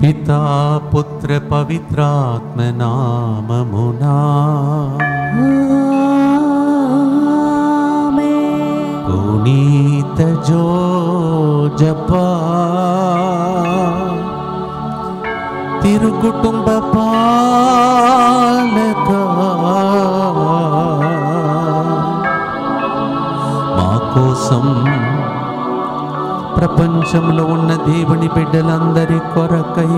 పితా పుత్ర పవిత్రాత్మ నామమునా పునీత జోజప్పా తిరుకుటుంబ పాలక మా కోసం ప్రపంచంలో ఉన్న దేవుని బిడ్డలందరి కొరకై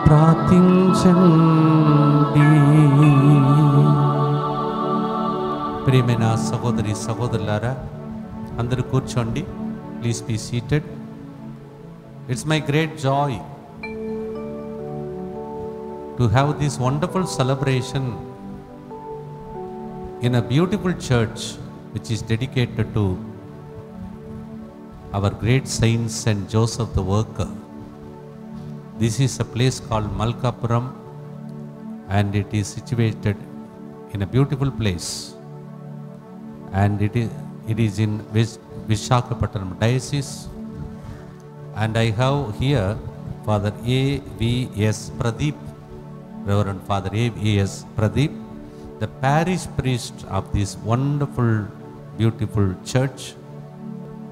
ప్రార్థించండి. ప్రియమైన సహోదరి సహోదరులారా, అందరూ కూర్చోండి. Please be seated. It's my great joy to have this wonderful celebration in a beautiful church which is dedicated to our great saint Saint Joseph the Worker. This is a place called Malkapuram, and it is situated in a beautiful place, and it is in Visakhapatnam diocese. And I have here Father A.V.S. Pradeep, Reverend Father A.V.S. Pradeep, the parish priest of this wonderful beautiful church.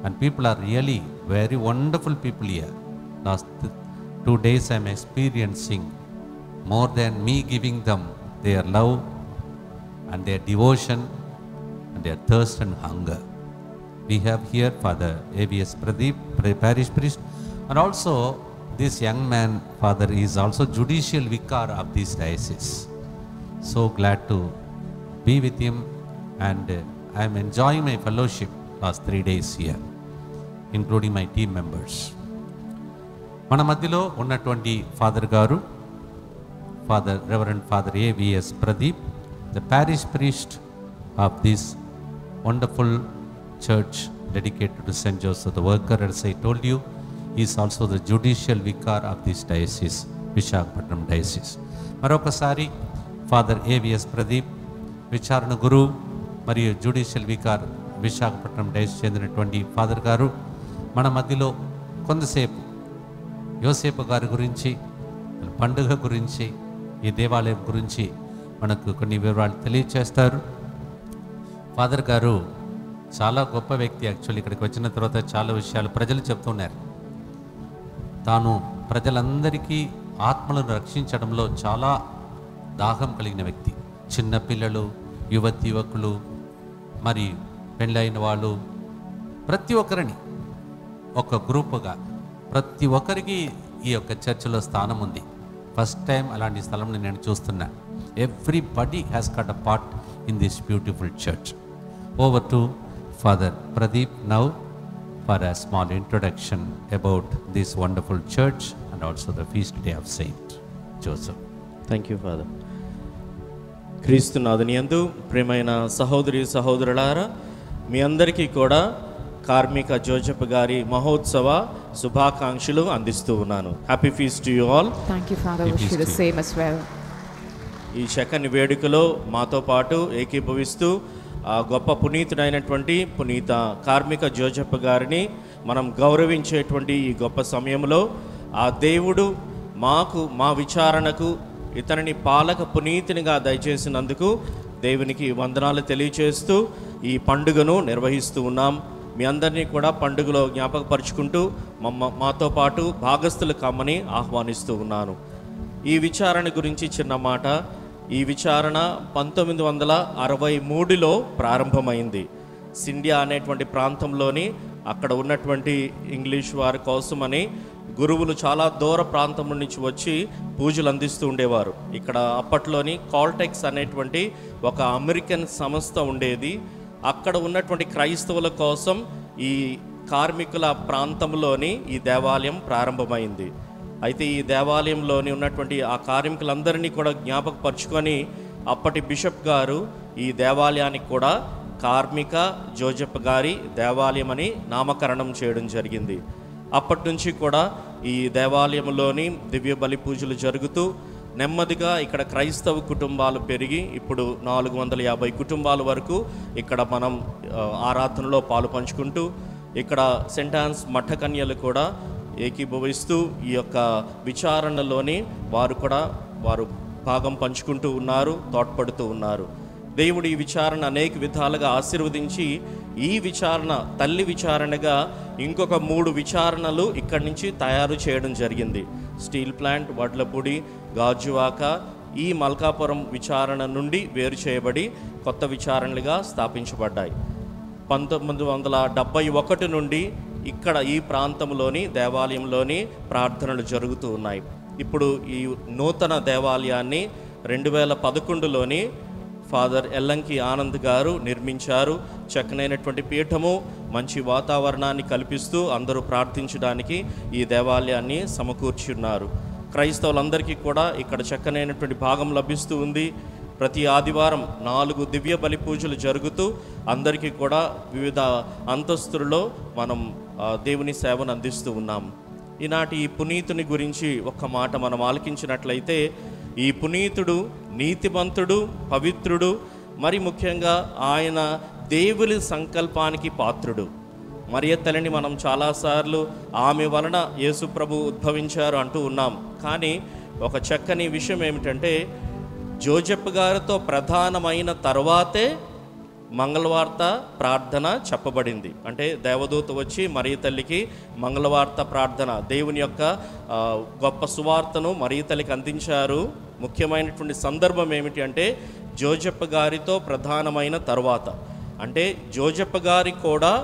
And people are really very wonderful people here. Last 2 days I am experiencing more than me giving them their love and their devotion and their thirst and hunger. We have here Father A.V.S. Pradeep, parish priest, and also this young man, Father, is also judicial vicar of this diocese. So glad to be with him, and I am enjoying my fellowship last 3 days here, including my team members. మన మధ్యలో ఉన్నటువంటి father గారు father reverend father A.V.S. Pradeep, the parish priest of this wonderful church dedicated to Saint Joseph the Worker. As I told you, he is also the judicial vicar of this diocese, Visakhapatnam diocese. మరొకసారి father A.V.S. Pradeep, విచారణ గురువు మరియు judicial vicar Visakhapatnam dice చెందినటువంటి father గారు మన మధ్యలో కొంతసేపు యోసేపు గారి గురించి, పండుగ గురించి, ఈ దేవాలయం గురించి మనకు కొన్ని వివరాలు తెలియచేస్తారు. ఫాదర్ గారు చాలా గొప్ప వ్యక్తి. యాక్చువల్లీ ఇక్కడికి వచ్చిన తర్వాత చాలా విషయాలు ప్రజలు చెప్తున్నారు. తాను ప్రజలందరికీ ఆత్మలను రక్షించడంలో చాలా దాహం కలిగిన వ్యక్తి. చిన్నపిల్లలు, యువకులు, మరి పెళ్ళైన వాళ్ళు, ప్రతి ఒక్కరిని ఒక గ్రూపుగా, ప్రతి ఒక్కరికి ఈ యొక్క చర్చిలో స్థానం ఉంది. ఫస్ట్ టైం అలాంటి స్థలంని నేను చూస్తున్నా. Everybody has got a part in this beautiful church. Over to Father Pradeep now for a small introduction about this wonderful church and also the feast day of Saint Joseph. Thank you father. క్రీస్తునాథుని యందు ప్రియమైన సహోదరి సహోదరులారా, మీ అందరికీ కూడా కార్మిక జోజప్ప గారి మహోత్సవ శుభాకాంక్షలు అందిస్తూ ఉన్నాను. Happy feast to you all. Thank you father, wish you the same as well. ఈ చక్కని వేడుకలో మాతో పాటు ఏకీభవిస్తూ ఆ గొప్ప పునీతుడైనటువంటి పునీత కార్మిక జోజప్ప గారిని మనం గౌరవించేటువంటి ఈ గొప్ప సమయంలో ఆ దేవుడు మాకు, మా విచారణకు ఇతనిని పాలక పునీతినిగా దయచేసినందుకు దేవునికి వందనాలు తెలియచేస్తూ ఈ పండుగను నిర్వహిస్తూ ఉన్నాం. మీ అందరినీ కూడా పండుగలో జ్ఞాపకపరుచుకుంటూ మాతో పాటు భాగస్థులు కమ్మని ఆహ్వానిస్తూ ఉన్నాను. ఈ విచారణ గురించి చిన్న మాట. ఈ విచారణ 1963లో ప్రారంభమైంది. సిండియా అనేటువంటి ప్రాంతంలోని అక్కడ ఉన్నటువంటి ఇంగ్లీష్ వారి కోసమని గురువులు చాలా దూర ప్రాంతం నుంచి వచ్చి పూజలు అందిస్తూ ఉండేవారు. ఇక్కడ అప్పట్లోని కాల్టెక్స్ అనేటువంటి ఒక అమెరికన్ సంస్థ ఉండేది. అక్కడ ఉన్నటువంటి క్రైస్తవుల కోసం ఈ కార్మికుల ప్రాంతంలోని ఈ దేవాలయం ప్రారంభమైంది. అయితే ఈ దేవాలయంలోని ఉన్నటువంటి ఆ కార్మికులందరినీ కూడా జ్ఞాపకపరుచుకొని అప్పటి బిషప్ గారు ఈ దేవాలయానికి కూడా కార్మిక జోజప్ప గారి దేవాలయం అని నామకరణం చేయడం జరిగింది. అప్పటి నుంచి కూడా ఈ దేవాలయంలోని దివ్య బలి పూజలు జరుగుతూ నెమ్మదిగా ఇక్కడ క్రైస్తవ కుటుంబాలు పెరిగి ఇప్పుడు 450 కుటుంబాల వరకు ఇక్కడ మనం ఆరాధనలో పాలు పంచుకుంటూ ఇక్కడ సెంట్ ఆన్స్ మఠకన్యలు కూడా ఏకీభవిస్తూ ఈ యొక్క విచారణలోని వారు భాగం పంచుకుంటూ ఉన్నారు, తోడ్పడుతూ ఉన్నారు. దేవుడు ఈ విచారణ అనేక విధాలుగా ఆశీర్వదించి ఈ విచారణ తల్లి విచారణగా ఇంకొక 3 విచారణలు ఇక్కడి నుంచి తయారు చేయడం జరిగింది. స్టీల్ ప్లాంట్, వడ్లపూడి, గాజువాక ఈ మల్కాపురం విచారణ నుండి వేరు చేయబడి కొత్త విచారణలుగా స్థాపించబడ్డాయి. 1971 నుండి ఇక్కడ ఈ ప్రాంతంలోని దేవాలయంలోని ప్రార్థనలు జరుగుతూ ఉన్నాయి. ఇప్పుడు ఈ నూతన దేవాలయాన్ని 2011లోని ఫాదర్ ఎల్లంకి ఆనంద్ గారు నిర్మించారు. చక్కనైనటువంటి పీఠము, మంచి వాతావరణాన్ని కల్పిస్తూ అందరూ ప్రార్థించడానికి ఈ దేవాలయాన్ని సమకూర్చున్నారు. క్రైస్తవులందరికీ కూడా ఇక్కడ చక్కనైనటువంటి భాగం లభిస్తూ ఉంది. ప్రతి ఆదివారం 4 దివ్య బలి పూజలు జరుగుతూ అందరికీ కూడా వివిధ అంతస్తులలో మనం దేవుని సేవను అందిస్తూ ఉన్నాం. ఈనాటి ఈ పునీతుని గురించి ఒక్క మాట మనం ఆలకించినట్లయితే, ఈ పునీతుడు నీతిమంతుడు, పవిత్రుడు, మరి ముఖ్యంగా ఆయన దేవుని సంకల్పానికి పాత్రుడు. మరియ తల్లిని మనం చాలాసార్లు ఆమె వలన యేసుప్రభు ఉద్భవించారు అంటూ ఉన్నాం. కానీ ఒక చక్కని విషయం ఏమిటంటే, జోజెఫ్ గారితో ప్రధానమైన తర్వాతే మంగళవార్త ప్రార్థన చెప్పబడింది. అంటే దేవదూత వచ్చి మరియ తల్లికి మంగళవార్త ప్రార్థన, దేవుని యొక్క గొప్ప సువార్తను మరియ తల్లికి అందించారు. ముఖ్యమైనటువంటి సందర్భం ఏమిటి అంటే, జోజెఫ్ గారితో ప్రధానమైన తర్వాత. అంటే జోజెఫ్ గారి కూడా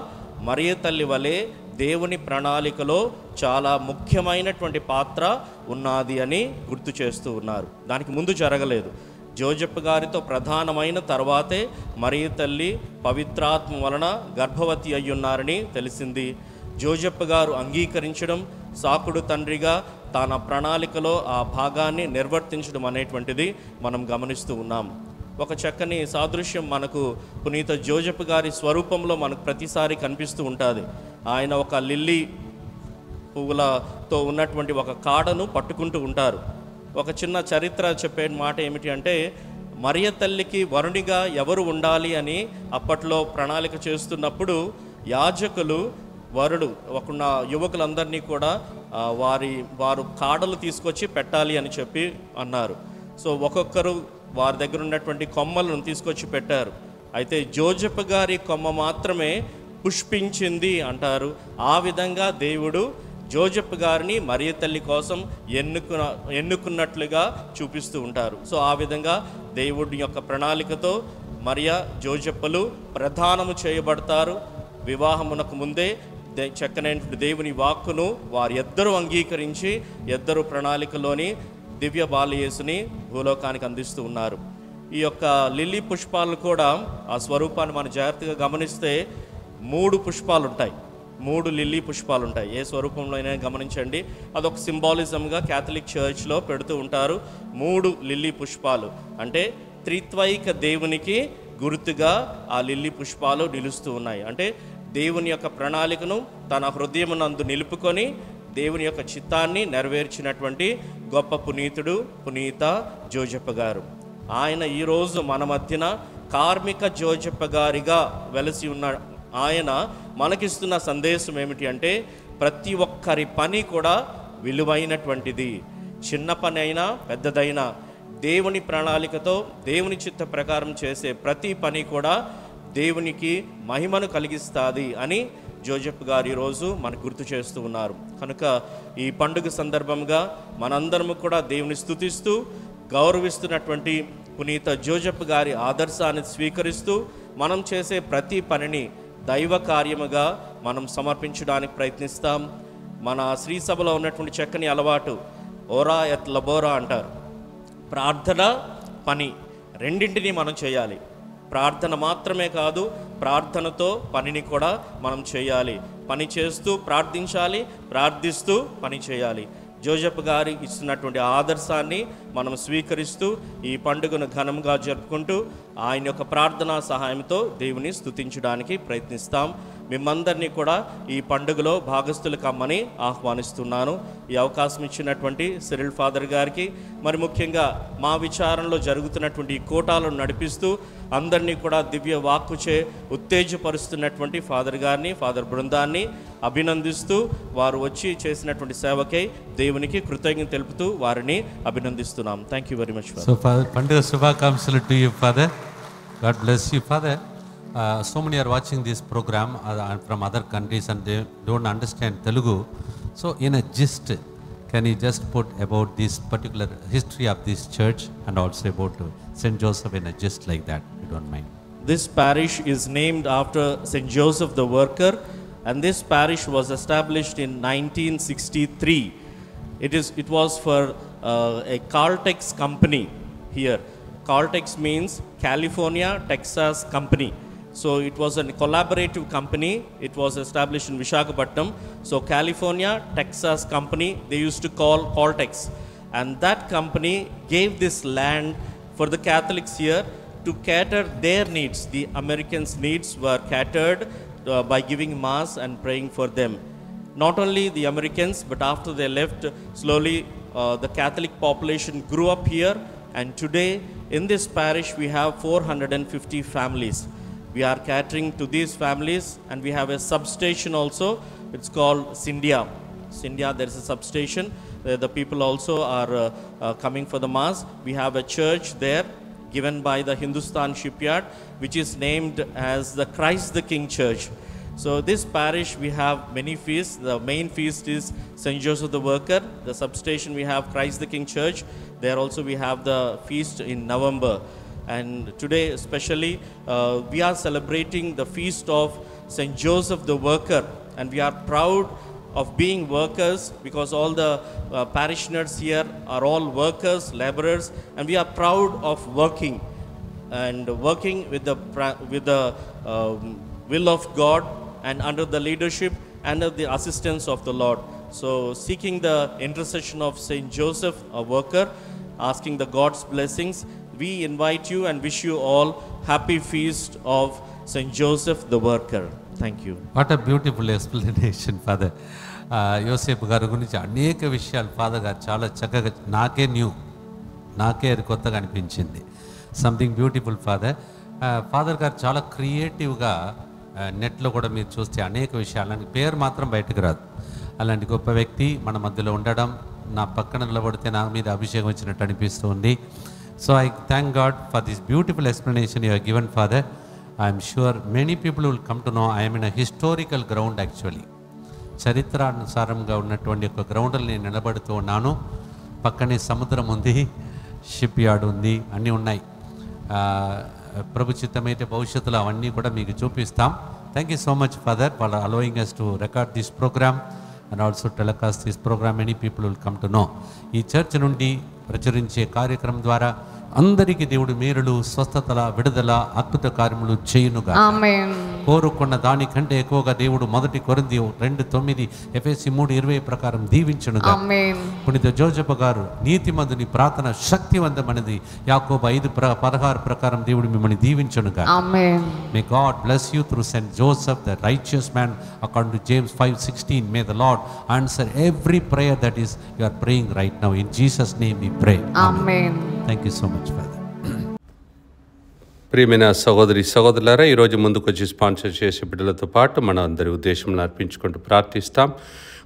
మరియ తల్లి వలె దేవుని ప్రణాళికలో చాలా ముఖ్యమైనటువంటి పాత్ర ఉన్నది అని గుర్తు చేస్తూ ఉన్నారు. దానికి ముందు జరగలేదు. జోజెఫ్ గారితో ప్రధానమైన తర్వాతే మరియ తల్లి పవిత్రాత్మ వలన గర్భవతి అయ్యున్నారని తెలిసింది. జోజెఫ్ గారు అంగీకరించడం, సాకుడు తండ్రిగా తన ప్రణాళికలో ఆ భాగాన్ని నిర్వర్తించడం అనేటువంటిది మనం గమనిస్తూ ఉన్నాం. ఒక చక్కని సాదృశ్యం మనకు పునీత జోజెఫ్ గారి స్వరూపంలో మనకు ప్రతిసారి కనిపిస్తూ ఉంటుంది. ఆయన ఒక లిల్లీ పువ్వులతో ఉన్నటువంటి ఒక కాడను పట్టుకుంటూ ఉంటారు. ఒక చిన్న చరిత్ర చెప్పే మాట ఏమిటి అంటే, మరియ తల్లికి వరునిగా ఎవరు ఉండాలి అని అప్పట్లో ప్రణాళిక చేస్తున్నప్పుడు యాజకులు వరుడు ఒక యువకులందరినీ కూడా వారు కాడలు తీసుకొచ్చి పెట్టాలి అని చెప్పి అన్నారు. సో ఒక్కొక్కరు వారి దగ్గర ఉన్నటువంటి కొమ్మలను తీసుకొచ్చి పెట్టారు. అయితే జోజెఫ్ గారి కొమ్మ మాత్రమే పుష్పించింది అంటారు. ఆ విధంగా దేవుడు జోజెఫ్ గారిని మరియ తల్లి కోసం ఎన్నుకున్నట్లుగా చూపిస్తూ ఉంటారు. సో ఆ విధంగా దేవుడి యొక్క ప్రణాళికతో మరియ జోజెఫ్లు ప్రధానము చేయబడతారు. వివాహమునకు ముందే చక్కనైన దేవుని వాక్కును వారు ఇద్దరు అంగీకరించి ఇద్దరు ప్రణాళికలోని దివ్య బాలయేసుని భూలోకానికి అందిస్తూ ఉన్నారు. ఈ యొక్క లిల్లీ పుష్పాలు కూడా ఆ స్వరూపాన్ని మనం జాగ్రత్తగా గమనిస్తే 3 పుష్పాలు ఉంటాయి, 3 లిల్లీ పుష్పాలు ఉంటాయి. ఏ స్వరూపంలో అయినా గమనించండి. అదొక సింబాలిజంగా క్యాథలిక్ చర్చ్లో పెడుతూ ఉంటారు. 3 లిల్లీ పుష్పాలు అంటే త్రిత్వైక దేవునికి గుర్తుగా ఆ లిల్లీ పుష్పాలు నిలుస్తూ ఉన్నాయి. అంటే దేవుని యొక్క ప్రణాళికను తన హృదయమునందు నిలుపుకొని దేవుని యొక్క చిత్తాన్ని నెరవేర్చినటువంటి గొప్ప పునీతుడు పునీత జోజెఫ్ గారు. ఆయన ఈరోజు మన మధ్యన కార్మిక జోజెఫ్ గారిగా వెలసి ఉన్న ఆయన మనకిస్తున్న సందేశం ఏమిటి అంటే, ప్రతి ఒక్కరి పని కూడా విలువైనటువంటిది. చిన్న పని అయినా పెద్దదైనా దేవుని ప్రణాళికతో దేవుని చిత్త ప్రకారం చేసే ప్రతి పని కూడా దేవునికి మహిమను కలిగిస్తుంది అని జోజెఫ్ గారు ఈరోజు మనకు గుర్తు చేస్తూ ఉన్నారు. కనుక ఈ పండుగ సందర్భంగా మనందరము కూడా దేవుని స్తుతిస్తూ గౌరవిస్తున్నటువంటి పునీత జోజెఫ్ గారి ఆదర్శాన్ని స్వీకరిస్తూ మనం చేసే ప్రతి పనిని దైవ కార్యముగా మనం సమర్పించడానికి ప్రయత్నిస్తాం. మన శ్రీసభలో ఉన్నటువంటి చక్కని అలవాటు ఓరా ఎత్ లబోరా అంటారు. ప్రార్థన, పని రెండింటినీ మనం చేయాలి. ప్రార్థన మాత్రమే కాదు, ప్రార్థనతో పనిని కూడా మనం చేయాలి. పని చేస్తూ ప్రార్థించాలి, ప్రార్థిస్తూ పని చేయాలి. జోజెఫ్ గారి ఇస్తున్నటువంటి ఆదర్శాన్ని మనం స్వీకరిస్తూ ఈ పండుగను ఘనంగా జరుపుకుంటూ ఆయన యొక్క ప్రార్థనా సహాయంతో దేవుని స్తుతించడానికి ప్రయత్నిస్తాం. మిమ్మందరినీ కూడా ఈ పండుగలో భాగస్థులు కమ్మని ఆహ్వానిస్తున్నాను. ఈ అవకాశం ఇచ్చినటువంటి సిరిల్ ఫాదర్ గారికి, మరి ముఖ్యంగా మా విచారణలో జరుగుతున్నటువంటి ఈ కోటాలను నడిపిస్తూ అందరినీ కూడా దివ్య వాక్కుచే ఉత్తేజపరుస్తున్నటువంటి ఫాదర్ గారిని, ఫాదర్ బృందాన్ని అభినందిస్తూ, వారు వచ్చి చేసినటువంటి సేవకై దేవునికి కృతజ్ఞత తెలుపుతూ వారిని అభినందిస్తున్నాం. Thank you very much. So పండుగ శుభాకాంక్షలు to you father. God bless you, Father. So many are watching this program from other countries and they don't understand Telugu. So in a gist, can you just put about this particular history of this church and also about St. Joseph in a gist like that, if you don't mind? This parish is named after St. Joseph the Worker, and this parish was established in 1963. It was for a Caltex company here. Caltex means California Texas Company. So it was a collaborative company. It was established in Visakhapatnam. So California Texas Company, they used to call Caltex. And that company gave this land for the Catholics here to cater their needs. The Americans' needs were catered by giving mass and praying for them. Not only the Americans, but after they left, slowly the Catholic population grew up here. And today in this parish we have 450 families. We are catering to these families, and we have a substation also. It's called Sindia. There is a substation. The people also are coming for the mass. We have a church there given by the Hindustan Shipyard, which is named as the Christ the King Church. So this parish we have many feasts. The main feast is St. Joseph the Worker. The substation we have Christ the King Church. There also we have the feast in November. And today especially we are celebrating the feast of St. Joseph the Worker. And we are proud of being workers because all the parishioners here are all workers, laborers. And we are proud of working with the will of God and under the leadership and under the assistance of the Lord. So seeking the intercession of St. Joseph, a worker, asking the God's blessings, we invite you and wish you all happy feast of St. Joseph the Worker. Thank you. What a beautiful explanation, Father. యోసేపు గారి గురించి అనేక విషయాలు father గారు చాలా చక్కగా నాకే అది కొత్తగా అనిపించింది. Something beautiful father. ఫాదర్ గారు చాలా క్రియేటివ్గా నెట్లో కూడా మీరు చూస్తే అనేక విషయాలు, అలాంటి పేరు మాత్రం బయటకు రాదు. అలాంటి గొప్ప వ్యక్తి మన మధ్యలో ఉండడం, నా పక్కన నిలబడితే నా మీద అభిషేకం వచ్చినట్టు అనిపిస్తుంది. So I thank God for this beautiful explanation you have given father. I'm sure many people will come to know I'm in a historical ground. Actually చరిత్రానుసారంగా ఉన్నటువంటి ఒక గ్రౌండ్లో నేను నిలబడుతూ ఉన్నాను. పక్కనే సముద్రం ఉంది, షిప్ యార్డ్ ఉంది, అన్నీ ఉన్నాయి. ప్రభు చిత్తమైతే భవిష్యత్తులో అవన్నీ కూడా మీకు చూపిస్తాం. Thank you so much father for allowing us to record this program and also telecast this program. Many people will come to know. ఈ చర్చ్ నుండి ప్రచురించే కార్యక్రమం ద్వారా అందరికీ దేవుడు మేలులు, స్వస్థతల, విడుదల, అద్భుత కార్యములు చేయునుగా. ఆమేన్. కోరుకున్న దానికంటే ఎక్కువగా దేవుడు 1 కొరింథీ 2:9 ఎఫెసీ 3:20 ప్రకారం దీవించునుగా. ఆమేన్. పునీత జోసెఫ్ గారు నీతిమంతుని ప్రార్థన శక్తివంతమైనది, యాకోబు 5:16 ప్రకారం దేవుడు మిమ్మల్ని దీవించునుగా. ఆమేన్. May God bless you through St. Joseph, the righteous man, according to James 5:16. May the Lord answer every prayer that is you are praying right now. In Jesus' name we pray. Amen. Thank you so much, Father. ప్రియమైన సహోదరులారా, ఈరోజు ముందుకొచ్చి sponsor చేసే బిడ్డలతో పాటు మన అందరి ఉద్దేశం అర్పించుకుంటూ ప్రార్థిస్తాం.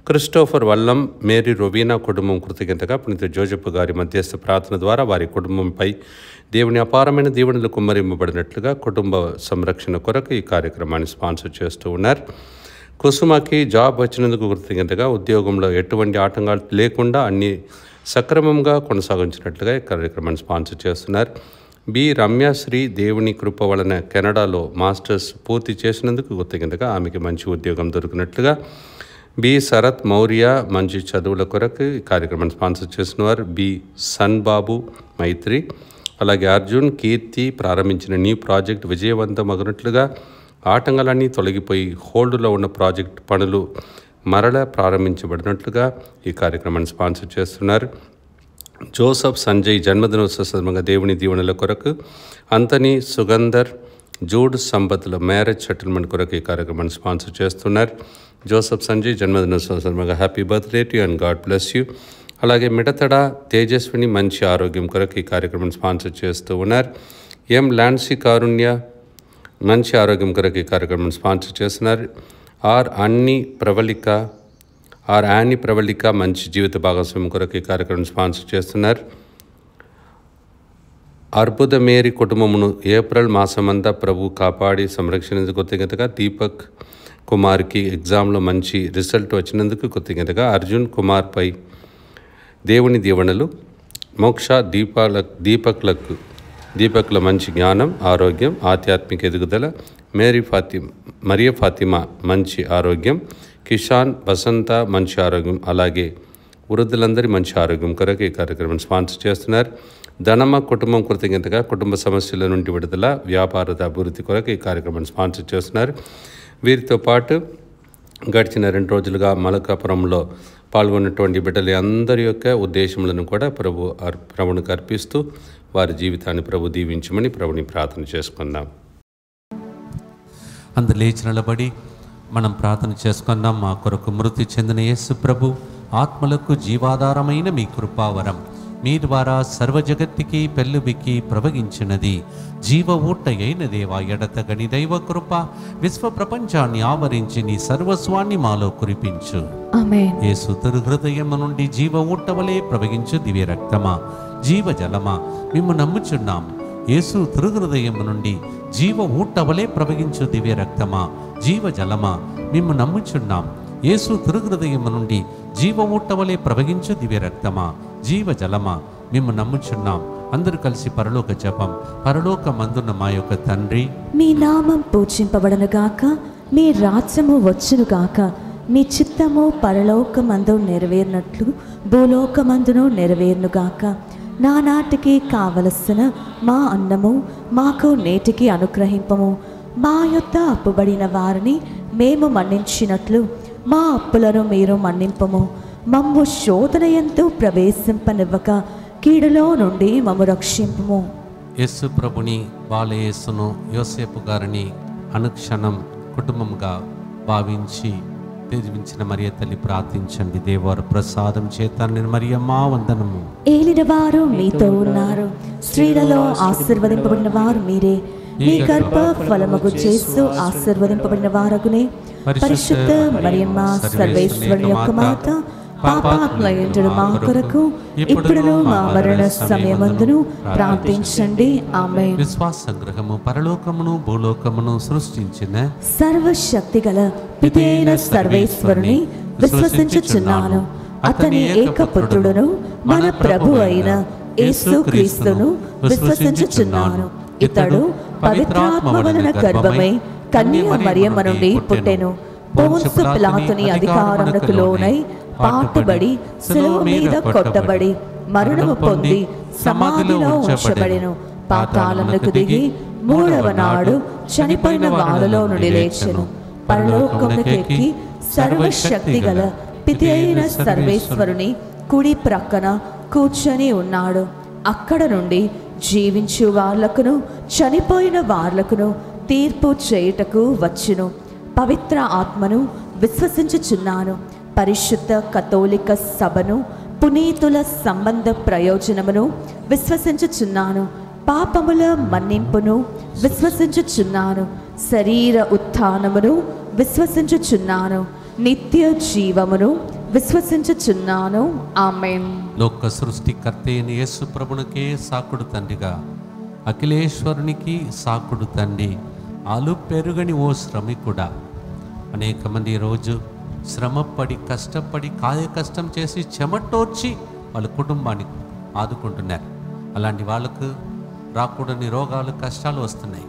క్రిస్టోఫర్ వల్లం, మేరీ రొవీనా కుటుంబం కృతజ్ఞతగా పునీత జోసెఫ్ గారి మధ్యస్థ ప్రార్థన ద్వారా వారి కుటుంబంపై దేవుని అపారమైన దీవెనలు కుమ్మరింపబడినట్లుగా కుటుంబ సంరక్షణ కొరకు ఈ కార్యక్రమాన్ని స్పాన్సర్ చేస్తూ ఉన్నారు. కుసుమకి జాబ్ వచ్చినందుకు కృతజ్ఞతగా ఉద్యోగంలో ఎటువంటి ఆటంకాలు లేకుండా అన్ని సక్రమంగా కొనసాగించినట్లుగా ఈ కార్యక్రమాన్ని స్పాన్సర్ చేస్తున్నారు. బి రమ్యశ్రీ, దేవుని కృప వలన కెనడాలో మాస్టర్స్ పూర్తి చేసినందుకు కృతజ్ఞతగా ఆమెకి మంచి ఉద్యోగం దొరికినట్లుగా. బి శరత్ మౌర్య, మంచి చదువుల కొరకు ఈ కార్యక్రమాన్ని స్పాన్సర్ చేసినవారు. బి సన్ బాబు మైత్రి, అలాగే అర్జున్, కీర్తి ప్రారంభించిన న్యూ ప్రాజెక్ట్ విజయవంతమగినట్లుగా, ఆటంకాలన్నీ తొలగిపోయి హోల్డ్లో ఉన్న ప్రాజెక్ట్ పనులు మరలా ప్రారంభించబడినట్లుగా ఈ కార్యక్రమాన్ని స్పాన్సర్ చేస్తున్నారు. జోసఫ్ సంజయ్ జన్మదినోత్సవ సందర్భంగా దేవుని దీవెనల కొరకు అంతని, సుగంధర్, జూడ్ సంపత్తుల మ్యారేజ్ సెటిల్మెంట్ కొరకు ఈ కార్యక్రమాన్ని స్పాన్సర్ చేస్తున్నారు. జోసఫ్ సంజయ్ జన్మదిన సందర్భంగా happy birthday to you and God bless you. అలాగే మిడతడ తేజస్విని మంచి ఆరోగ్యం కొరకు ఈ కార్యక్రమాన్ని స్పాన్సర్ చేస్తూ ఉన్నారు. ఎం లాన్సీ కారుణ్య మంచి ఆరోగ్యం కొరకు ఈ కార్యక్రమాన్ని స్పాన్సర్ చేస్తున్నారు. ఆర్ యాని ప్రవళిక మంచి జీవిత భాగస్వామ్యం కొరకు ఈ కార్యక్రమం స్పాన్సర్ చేస్తున్నారు. అర్బుద మేరీ కుటుంబమును ఏప్రిల్ మాసమంతా ప్రభు కాపాడి సంరక్షించేందుకు కృతజ్ఞతగా దీపక్ కుమార్కి ఎగ్జామ్లో మంచి రిజల్ట్ వచ్చినందుకు కృతజ్ఞతగా అర్జున్ కుమార్పై దేవుని దీవెనలు. మోక్ష దీపక్ల మంచి జ్ఞానం, ఆరోగ్యం, ఆధ్యాత్మిక ఎదుగుదల. మరియ ఫాతిమా మంచి ఆరోగ్యం. కిషాన్ వసంత మంచి ఆరోగ్యం. అలాగే వృద్ధులందరి మంచి ఆరోగ్యం కొరకు ఈ కార్యక్రమం స్పాన్సర్ చేస్తున్నారు. ధనమ కుటుంబం కృతజ్ఞతగా కుటుంబ సమస్యల నుండి విడుదల, వ్యాపార అభివృద్ధి కొరకు ఈ కార్యక్రమాన్ని స్పాన్సర్ చేస్తున్నారు. వీరితో పాటు గడిచిన 2 రోజులుగా మలకాపురంలో పాల్గొన్నటువంటి బిడ్డల అందరి యొక్క ఉద్దేశములను కూడా ప్రభునికి అర్పిస్తూ వారి జీవితాన్ని ప్రభు దీవించమని ప్రభుని ప్రార్థన చేసుకుందాం. అందరు లేచి నిలబడి మనం ప్రార్థన చేసుకుందాం. మా కొరకు మృతి చెందిన యేసు ప్రభు ఆత్మలకు జీవాధారమైన మీ కృపావరం మీ ద్వారా సర్వజగత్తికి పెళ్ళుబికి ప్రవగించినది. జీవ ఊట అయిన దేవా, ఎడతగని దైవ కృప విశ్వ ప్రపంచాన్ని ఆవరించి నీ సర్వస్వాన్ని మాలో కురిపించు. యేసు తిరు హృదయము నుండి జీవ ఊట వలె ప్రవగించు దివ్య రక్తమా, జీవ జలమా, మేము నమ్ముచున్నాం. యేసు తిరు హృదయము నుండి జీవ ఊట వలె ప్రవగించు దివ్య రక్తమా, జీవ జలమా, మేము నమ్ముచున్నాం. యేసు తిరు హృదయము నుండి జీవ ఊట వలె ప్రవగించు దివ్య రక్తమా, జీవ జలమా, మేము నమ్ముచున్నాం. అందరూ కలిసి పరలోక జపం. పరలోకమందున్న మా యొక్క తండ్రి, మీ నామం పూజింపబడనుగాక, మీ రాజ్యము వచ్చునుగాక, మీ చిత్తము పరలోకమందు నెరవేరినట్లు భూలోకమందును నెరవేరునుగాక. నానాటికి కావలసిన మా అన్నము మాకు నేటికి అనుగ్రహింపము. మా యొద్ద అప్పుబడిన వారిని మేము మన్నించినట్లు మా అప్పులను మీరు మన్నింపము. మమ్ము శోధనయందు ప్రవేశింపనివ్వక కీడులో నుండి మమ్ము రక్షింపము. యేసు ప్రభుని, బాలయేసును, యోసేపు గారిని అనుక్షణం కుటుంబంగా భావించి దీవించిన మరియ తల్లి ప్రార్థించండి. దేవర ప్రసాదం చేత మరియమ్మా వందనము. ఏలిన వారు మీతో ఉన్నారు, స్త్రీలలో ఆశీర్వదింపబడిన వారు మీరే. మీ గర్భ ఫలముగు చేస్తూ ఆశీర్వదింపబడిన వారగునే. పరిశుద్ధ మరియమ్మ సర్వేశ్వరుని యొక్క మాత, పాపాత్మయుండు మా కొరకు ఇప్పుడును మా మరణ సమయమందును ప్రార్థించండి. ఆమేన్. విశ్వాస సంగ్రహము. పరలోకమును భూలోకమును సృష్టించిన సర్వశక్తి గల పితైన సర్వేశ్వరుని విశ్వసించుచున్నాను. అతని ఏకపుత్రుడును మన ప్రభు అయిన యేసుక్రీస్తును విశ్వసించుచున్నాను. ఇతడు పవిత్రాత్మ వలన గర్భమై కన్య మరియమ్మ నుండి పుట్టెను. పొన్సు పిలాతుని అధికారమునకు లోనై పాటుబడి శిలువ మీద కొట్టబడి మరణము పొంది సమాధిలో ఉంచబడెను. పాతాళమునకు దిగి 3వ నాడు చనిపోయిన వారిలో నుండి లేచెను. పరలోకమునకెక్కి సర్వశక్తి గల పితి అయిన సర్వేశ్వరుని కుడి ప్రక్కన కూర్చొని ఉన్నాడు. అక్కడ నుండి జీవించు వార్లకును చనిపోయిన వార్లకును తీర్పు చేయుటకు వచ్చును. పవిత్ర ఆత్మను విశ్వసించుచున్నాను. పరిశుద్ధ కథోలిక సభను, పునీతుల సంబంధ ప్రయోజనమును విశ్వసించుచున్నాను. పాపముల మన్నింపును విశ్వసించుచున్నాను. శరీర ఉత్థానమును విశ్వసించుచున్నాను. నిత్య జీవమును విశ్వసించుచున్నాను. ఆమేన్. లోక సృష్టికర్త అయిన యేసు ప్రభునికే సాకుడు తండ్రిగా, అఖిలేశ్వరునికి సాకుడు తండ్రి, ఆలు పెరుగని ఓ శ్రమికుడా. అనేక మంది రోజు శ్రమపడి కష్టపడి కాయ కష్టం చేసి చెమటోర్చి వాళ్ళ కుటుంబాన్ని ఆదుకుంటున్నారు. అలాంటి వాళ్ళకు రాకూడని రోగాలు కష్టాలు వస్తున్నాయి.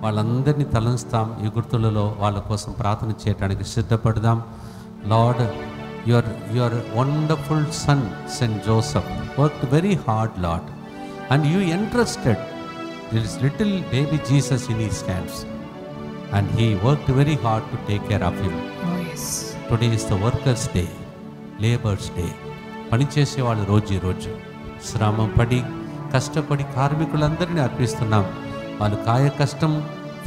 వాళ్ళందరినీ తలంస్తాం. ఈ గుర్తులలో వాళ్ళ కోసం ప్రార్థన చేయడానికి సిద్ధపడదాం. Lord, your wonderful son Saint Joseph worked very hard, Lord, and you entrusted this little baby Jesus in his hands, and he worked very hard to take care of him. Today is the workers' day, labor's day. పనిచేసే వాళ్ళు రోజు శ్రమ పడి కష్టపడి కార్మికులందరినీ అర్పిస్తున్నాం. వాళ్ళు కాయ కష్టం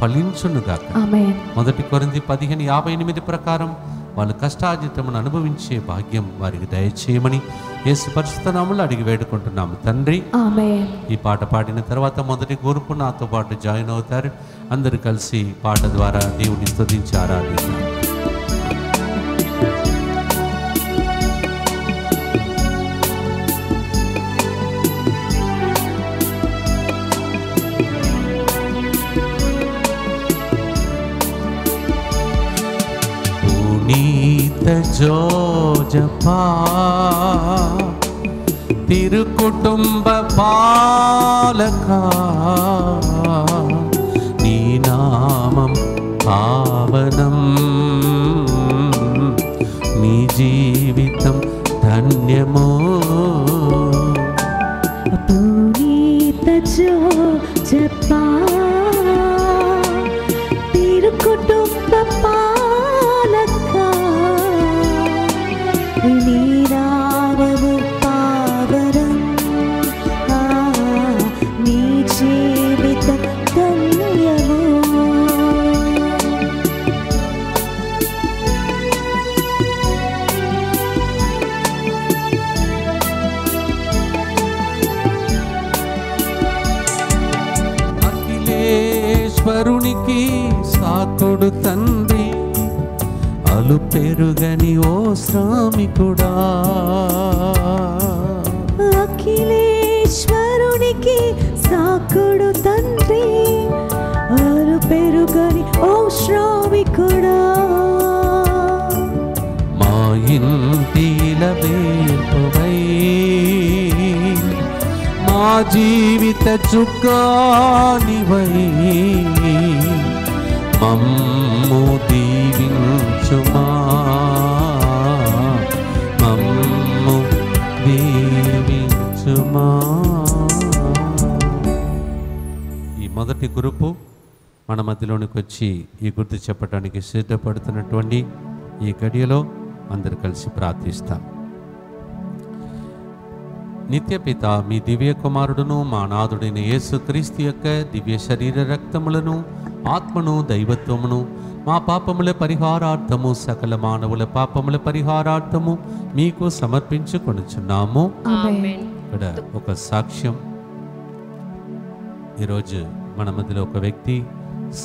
ఫలించునుగాక. ఆమేన్. 1 కొరింథీ 15:58 ప్రకారం వాళ్ళు కష్టార్జితమును అనుభవించే భాగ్యం వారికి దయచేయమని యేసు పరిశుద్ధ నామములో అడిగి వేడుకుంటున్నాము తండ్రి. ఆమేన్. ఈ పాట పాడిన తర్వాత మొదటి గ్రూపు నాతో పాటు జాయిన్ అవుతారు. అందరూ కలిసి పాట ద్వారా దేవుని స్తుతించి ఆరాధిద్దాం. పునీత జోజపా తిరుకుటుంబ పాలక నీ నామం పావనం, నీ జీవితం ధన్యమో. పునీత జోజపా తిరుకుటుంబ పాలక నీ నామము పావనం, నీ జీవితం ధన్యము. అఖిలేశ్వరునికి సాకుడు తండ్రి, అలు పెరుగని ఓ శ్రామికుడా. అఖిలేశ్వరునికి సాకుడు తండ్రి, అలు పెరుగని ఓ శ్రామికుడా. మా ఇంటిల వేపువై మా జీవిత చుక్కానివై మమ్ము దీవించుమా, మమ్ము దీవించుమా. ఈ మొదటి గ్రూపు మన మధ్యలోనికి వచ్చి ఈ గుర్తు చెప్పడానికి సిద్ధపడుతున్నటువంటి ఈ గడియలో అందరు కలిసి ప్రార్థిస్తాం. నిత్యపిత మీ దివ్య కుమారుడును మా నాథుడైన యేసుక్రీస్తు యొక్క దివ్య శరీర రక్తములను, ఆత్మను, దైవత్వమును మా పాపముల పరిహారార్థము, సకల మానవుల పాపముల పరిహారార్థము మీకు సమర్పించుకొనుచున్నాము. ఇక్కడ ఒక సాక్ష్యం. ఈరోజు మన మధ్యలో ఒక వ్యక్తి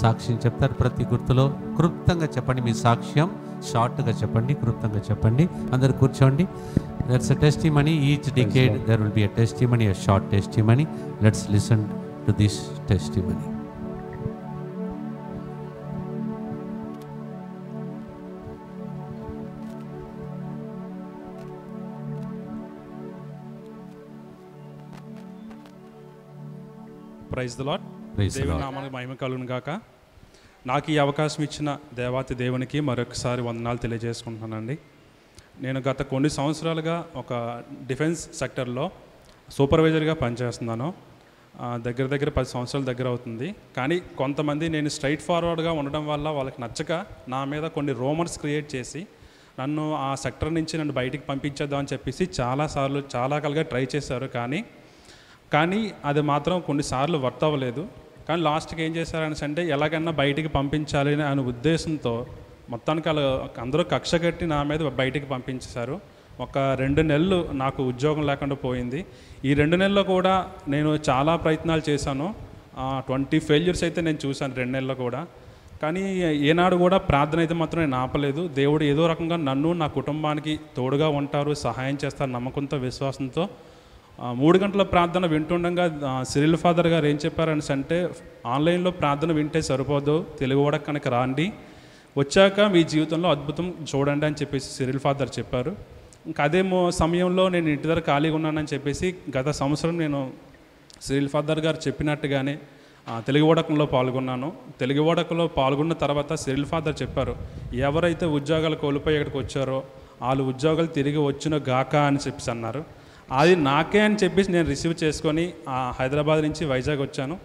సాక్ష్యం చెప్తారు. ప్రతి గుర్తులో క్లుప్తంగా చెప్పండి మీ సాక్ష్యం, షార్ట్గా చెప్పండి, క్లుప్తంగా చెప్పండి. అందరు కూర్చోండి. That's a testimony. Each decade there will be a testimony, a short testimony. Let's listen to this testimony. Praise the Lord. Praise the దేవుని Lord. నామానికి మహిమ కలుగును గాక. నాకు ఈ అవకాశం ఇచ్చిన దేవాతి దేవునికి మరొకసారి వందనాలు తెలియజేసుకుంటున్నానండి. నేను గత కొన్ని సంవత్సరాలుగా ఒక డిఫెన్స్ సెక్టర్లో సూపర్వైజర్గా పనిచేస్తున్నాను. దగ్గర దగ్గర 10 సంవత్సరాల దగ్గర అవుతుంది. కానీ కొంతమంది నేను స్ట్రైట్ ఫార్వర్డ్గా ఉండడం వల్ల వాళ్ళకి నచ్చక నా మీద కొన్ని రూమర్స్ క్రియేట్ చేసి నన్ను ఆ సెక్టర్ నుంచి నన్ను బయటికి పంపించేద్దామని చెప్పేసి చాలాసార్లు చాలా కాలుగా ట్రై చేశారు. కానీ అది మాత్రం కొన్నిసార్లు వర్త్ అవ్వలేదు. కానీ లాస్ట్కి ఏం చేశారని అంటే ఎలాగైనా బయటికి పంపించాలి అనే ఉద్దేశంతో మొత్తానికి అందరూ కక్ష కట్టి నా మీద బయటికి పంపించేశారు. ఒక 2 నెలలు నాకు ఉద్యోగం లేకుండా పోయింది. ఈ 2 నెలల్లో కూడా నేను చాలా ప్రయత్నాలు చేశాను. 20 ఫెయిల్యూర్స్ అయితే నేను చూశాను 2 నెలల్లో కూడా. కానీ ఏనాడు కూడా ప్రార్థన అయితే మాత్రం నేను ఆపలేదు. దేవుడు ఏదో రకంగా నన్ను, నా కుటుంబానికి తోడుగా ఉంటారు, సహాయం చేస్తారు నమ్మకంతో, విశ్వాసంతో 3 గంటల ప్రార్థన వింటుండగా సిరిల్ ఫాదర్ గారు ఏం చెప్పారని అంటే, ఆన్లైన్లో ప్రార్థన వింటే సరిపోదు, తెలుగు కూడా కనుక రాండి, వచ్చాక మీ జీవితంలో అద్భుతం చూడండి అని చెప్పేసి సిరిల్ ఫాదర్ చెప్పారు. ఇంకా అదే సమయంలో నేను ఇంటి దగ్గర ఖాళీగా ఉన్నానని చెప్పేసి గత సంవత్సరం నేను సిరిల్ ఫాదర్ గారు చెప్పినట్టుగానే తెలుగు ఓడకంలో పాల్గొన్నాను. తెలుగు ఓడకంలో పాల్గొన్న తర్వాత సిరిల్ ఫాదర్ చెప్పారు, ఎవరైతే ఉద్యోగాలు కోల్పోయి ఇక్కడికి వచ్చారో వాళ్ళు ఉద్యోగాలు తిరిగి వచ్చిన గాక అని చెప్పేసి అన్నారు. అది నాకే అని చెప్పేసి నేను రిసీవ్ చేసుకొని హైదరాబాద్ నుంచి వైజాగ్ వచ్చాను.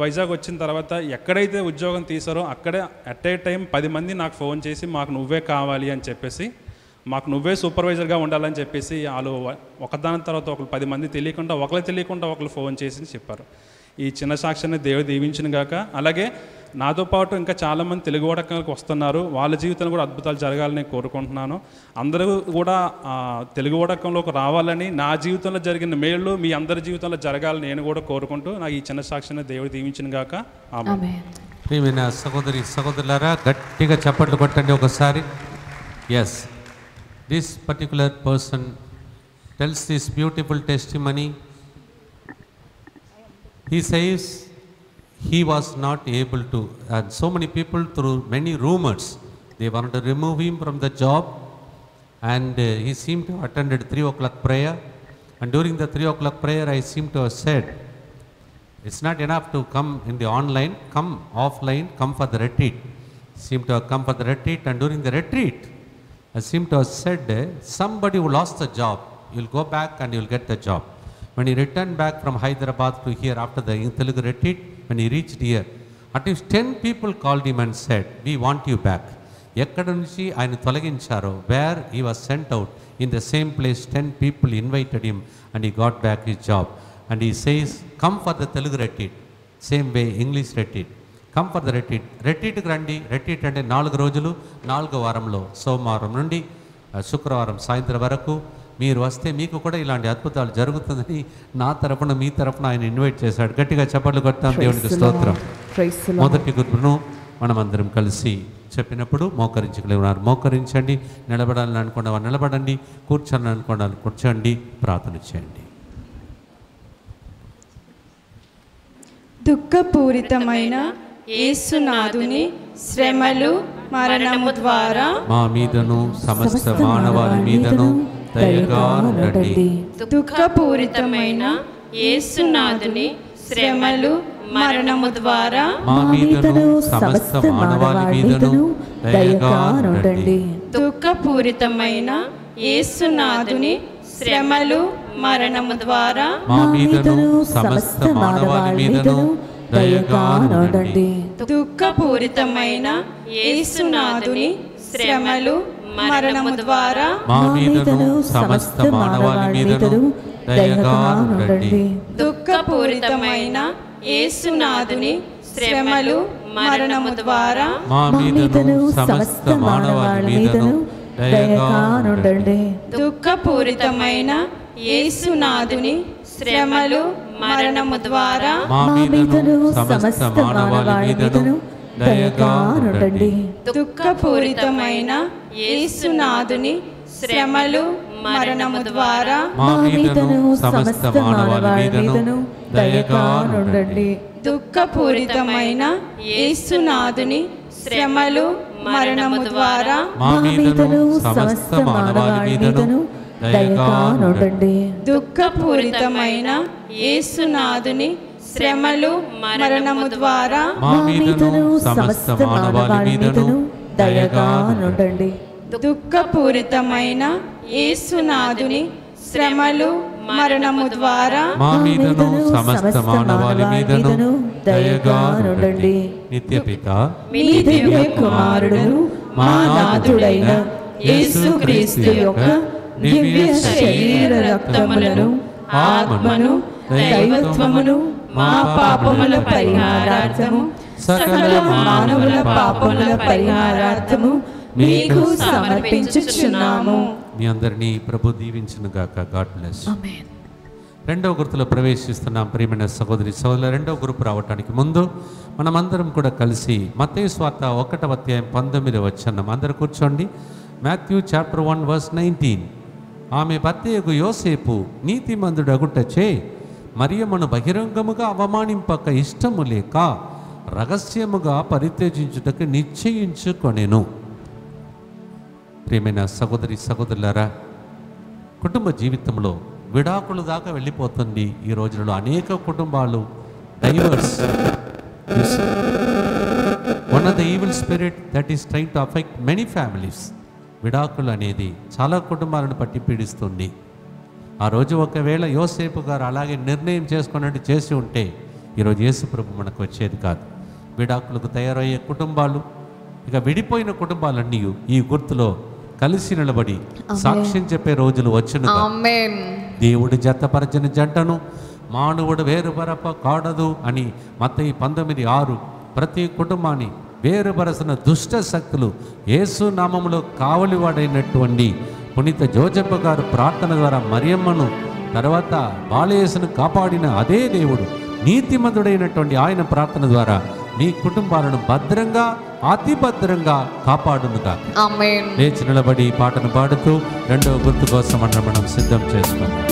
వైజాగ్ వచ్చిన తర్వాత ఎక్కడైతే ఉద్యోగం తీసారో అక్కడే అట్ ఏ టైం 10 మంది నాకు ఫోన్ చేసి మాకు నువ్వే కావాలి అని చెప్పేసి, మాకు నువ్వే సూపర్వైజర్గా ఉండాలని చెప్పేసి వాళ్ళు ఒకదాని తర్వాత ఒకరు 10 మంది తెలియకుండా ఒకరు ఫోన్ చేసి చెప్పారు. ఈ చిన్న సాక్ష్యాన్ని దేవుడు దీవించిన గాక. అలాగే నాతో పాటు ఇంకా చాలామంది తెలుగు వాడకాలకు వస్తున్నారు, వాళ్ళ జీవితంలో కూడా అద్భుతాలు జరగాలని కోరుకుంటున్నాను. అందరూ కూడా తెలుగు వాడకంలోకి రావాలని, నా జీవితంలో జరిగిన మేళ్ళు మీ అందరి జీవితంలో జరగాలని నేను కూడా కోరుకుంటూ నాకు ఈ చిన్న సాక్ష్యాన్ని దేవుడు దీవించిన గాక. ఆమేన్. ప్రియమైన సహోదరి సహోదరులారా, గట్టిగా చప్పట్లు కొట్టండి ఒకసారి. Yes, this particular person tells this beautiful testimony. He says he was not able to, and so many people through many rumors, they wanted to remove him from the job, and he seemed to have attended 3 o'clock prayer, and during the 3 o'clock prayer I seem to have said, it's not enough to come in the online, come offline, come for the retreat. Seem to have come for the retreat, and during the retreat I seem to have said, somebody who lost the job, you'll go back and you'll get the job. When he returned back from Hyderabad to here after the Telugu retreat, when he reached here, at least 10 people called him and said, we want you back. ఎక్కడ నుంచి ఆయన తొలగించారో, where he was sent out, in the same place 10 people invited him and he got back his job. And he says, come for the Telugu retreat. Same way English retreat. Come for the retreat. retreatకి రండి. retreat అంటే 4 రోజులు, 4వ వారంలో సోమవారం నుండి శుక్రవారం సాయంత్రం వరకు మీరు వస్తే మీకు కూడా ఇలాంటి అద్భుతాలు జరుగుతుందని నా తరపున మీ తరపున ఆయన ఇన్వైట్ చేశాడు. గట్టిగా చప్పట్లు కొడతాం దేవునికి స్తోత్రం. మొదటి గురువును మనమందరం కలిసి చెప్పినప్పుడు మోకరించగలిగినారు మోకరించండి, నిలబడాలని అనుకున్న వారు నిలబడండి, కూర్చోని అనుకున్న వాళ్ళు కూర్చోండి, ప్రార్థన చేయండి. దుఃఖపూరితమైన యేసునాథుని శ్రమలు మరణము ద్వారా మా మీదను సమస్త మానవాళి మీదను దయగా ఉండండి. దుఃఖపూరితమైన యేసునాథుని శ్రమలు మరణము ద్వారా మా మీదను సమస్త మానవాళి మీదను దయగా ఉండండి. దుఃఖపూరితమైన యేసునాథుని శ్రమలు మరణము ద్వారా మా మీదను సమస్త మానవాళి మీదను దయగా ఉండండి. దుఃఖపూరితమైన యేసునాథుని శ్రమలు మరణము ద్వారా మా మీదను సమస్త మానవాళి మీదను దయగా ఉండండి. దుఃఖపూరితమైన యేసునాథుని శ్రమలు మరణము ద్వారా మా మీదను సమస్త మానవాళి మీదను దయగా ఉండండి. దుఃఖపూరితమైన యేసునాథుని శ్రమలు మరణము ద్వారా మా మీదను సమస్త మానవాళి మీదను దయగా ఉండండి. దుఃఖపూరితమైన యేసునాథుని శ్రమలు మరణము ద్వారా మా మీదను సమస్త మానవాళి మీదను దయగా ఉండండి. దుఃఖపూరితమైన యేసునాథుని శ్రమలు మరణము ద్వారా మా మీదను సమస్త మానవాళి మీదను దయగా ఉండండి. దుఃఖపూరితమైన యేసునాథుని శ్రమలు మరణము ద్వారా మా మీదను సమస్త మానవాళి మీదను దయగా ఉండండి. దుఃఖపూరితమైన యేసునాథుని శ్రమలు మరణము ద్వారా మా మీదను సమస్త మానవాళి మీదను దయగా ఉండండి. నిత్యపిత మీ దివ్య కుమారుడు మా నాథుడైన యేసుక్రీస్తు యొక్క దివ్య శరీర రక్తములను ఆత్మను దైవత్వమును మా పాపముల పరిహారార్థము సకల మానవుల పాపముల పరిహారార్థము మీకు సమర్పించుచున్నాము. మీ అందరినీ ప్రభు దీవించును గాక. God bless. రెండవ గుర్తులో ప్రవేశిస్తున్నాం. ప్రియమైన సహోదరి సహోదరుల, రెండవ గ్రూప్ రావడానికి ముందు మనమందరం కూడా కలిసి మత్తయి సువార్త 1వ అధ్యాయం 19వ వచనం అందరూ కూర్చోండి. Matthew chapter 1 verse 19. ఆమె భర్తయగు యోసేపు నీతిమంతుడగుటచే మరియమ్మను బహిరంగముగా అవమానింపక ఇష్టము లేక రహస్యముగా పరిత్యజించుటకు నిశ్చయించుకొనెను. ప్రియమైన సహోదరి సహోదరులారా, కుటుంబ జీవితంలో విడాకులు దాకా వెళ్ళిపోతుంది ఈ రోజులలో. అనేక కుటుంబాలు divorce. One of the evil spirit that is trying to affect many families. విడాకులు అనేది చాలా కుటుంబాలను పట్టి పీడిస్తుంది. ఆ రోజు ఒకవేళ యోసేపు గారు అలాగే నిర్ణయం చేసుకున్నట్టు చేసి ఉంటే ఈరోజు యేసు ప్రభు మనకు వచ్చేది కాదు. విడాకులకు తయారయ్యే కుటుంబాలు, ఇక విడిపోయిన కుటుంబాలన్నీ ఈ గుర్తులో కలిసి నిలబడి సాక్ష్యం చెప్పే రోజులు వచ్చును. దేవుడి జతపరచని జంటను మానవుడు వేరుపరప కాడదు అని మత్తయి 19:6. ప్రతి కుటుంబాన్ని వేరుపరచిన దుష్ట శక్తులు యేసు నామములో కావలివాడైనటువంటి పునీత జోజప్ప గారు ప్రార్థన ద్వారా మరియమ్మను తర్వాత బాలయేసును కాపాడిన అదే దేవుడు నీతిమంతుడైనటువంటి ఆయన ప్రార్థన ద్వారా మీ కుటుంబాలను భద్రంగా అతి భద్రంగా కాపాడునుగా. ఆమేన్. లేచి నిలబడి ఈ పాటను పాడుతూ రెండవ గుర్తు కోసం మనం సిద్ధం చేసుకున్నాం.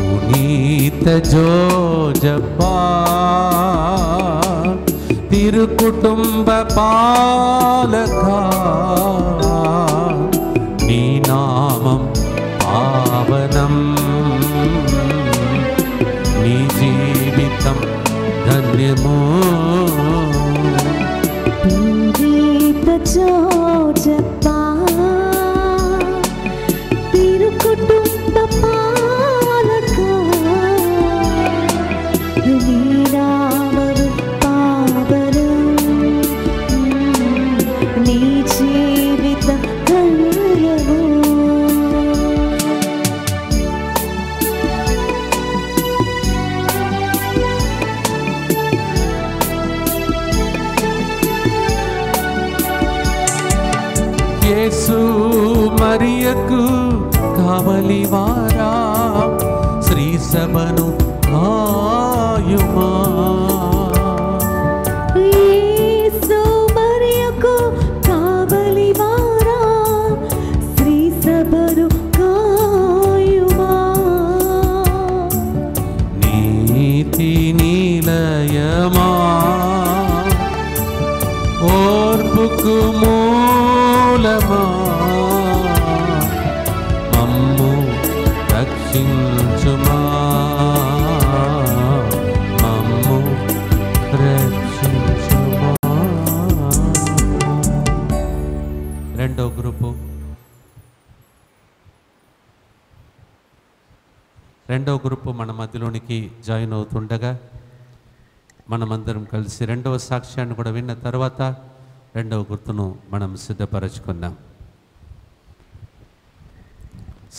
పునీత జోజప్పా తిరు కుటుంబ పాలక నీ నామం పావనం నీ జీవితం ధన్యము. పునీత జోజప్పా తిరు కుటుంబ పాలక నీ నామము పావనం నీ జీవితం ధన్యము. యేసు మరియకు కావలివారా శ్రీ సభను కాయుమా. యేసు మరియకు కావలివారా శ్రీ సభను కాయుమా. నీతి నిలయమా ఓర్పుకు మూలమా మమ్ము రక్షించుమా మమ్ము రక్షించుమా. రెండో గ్రూపు మన మధ్యలోనికి జాయిన్ అవుతుండగా మనమందరం కలిసి రెండవ సాక్ష్యాన్ని కూడా విన్న తర్వాత రెండవ గుర్తును మనం సిద్ధపరచుకుందాం.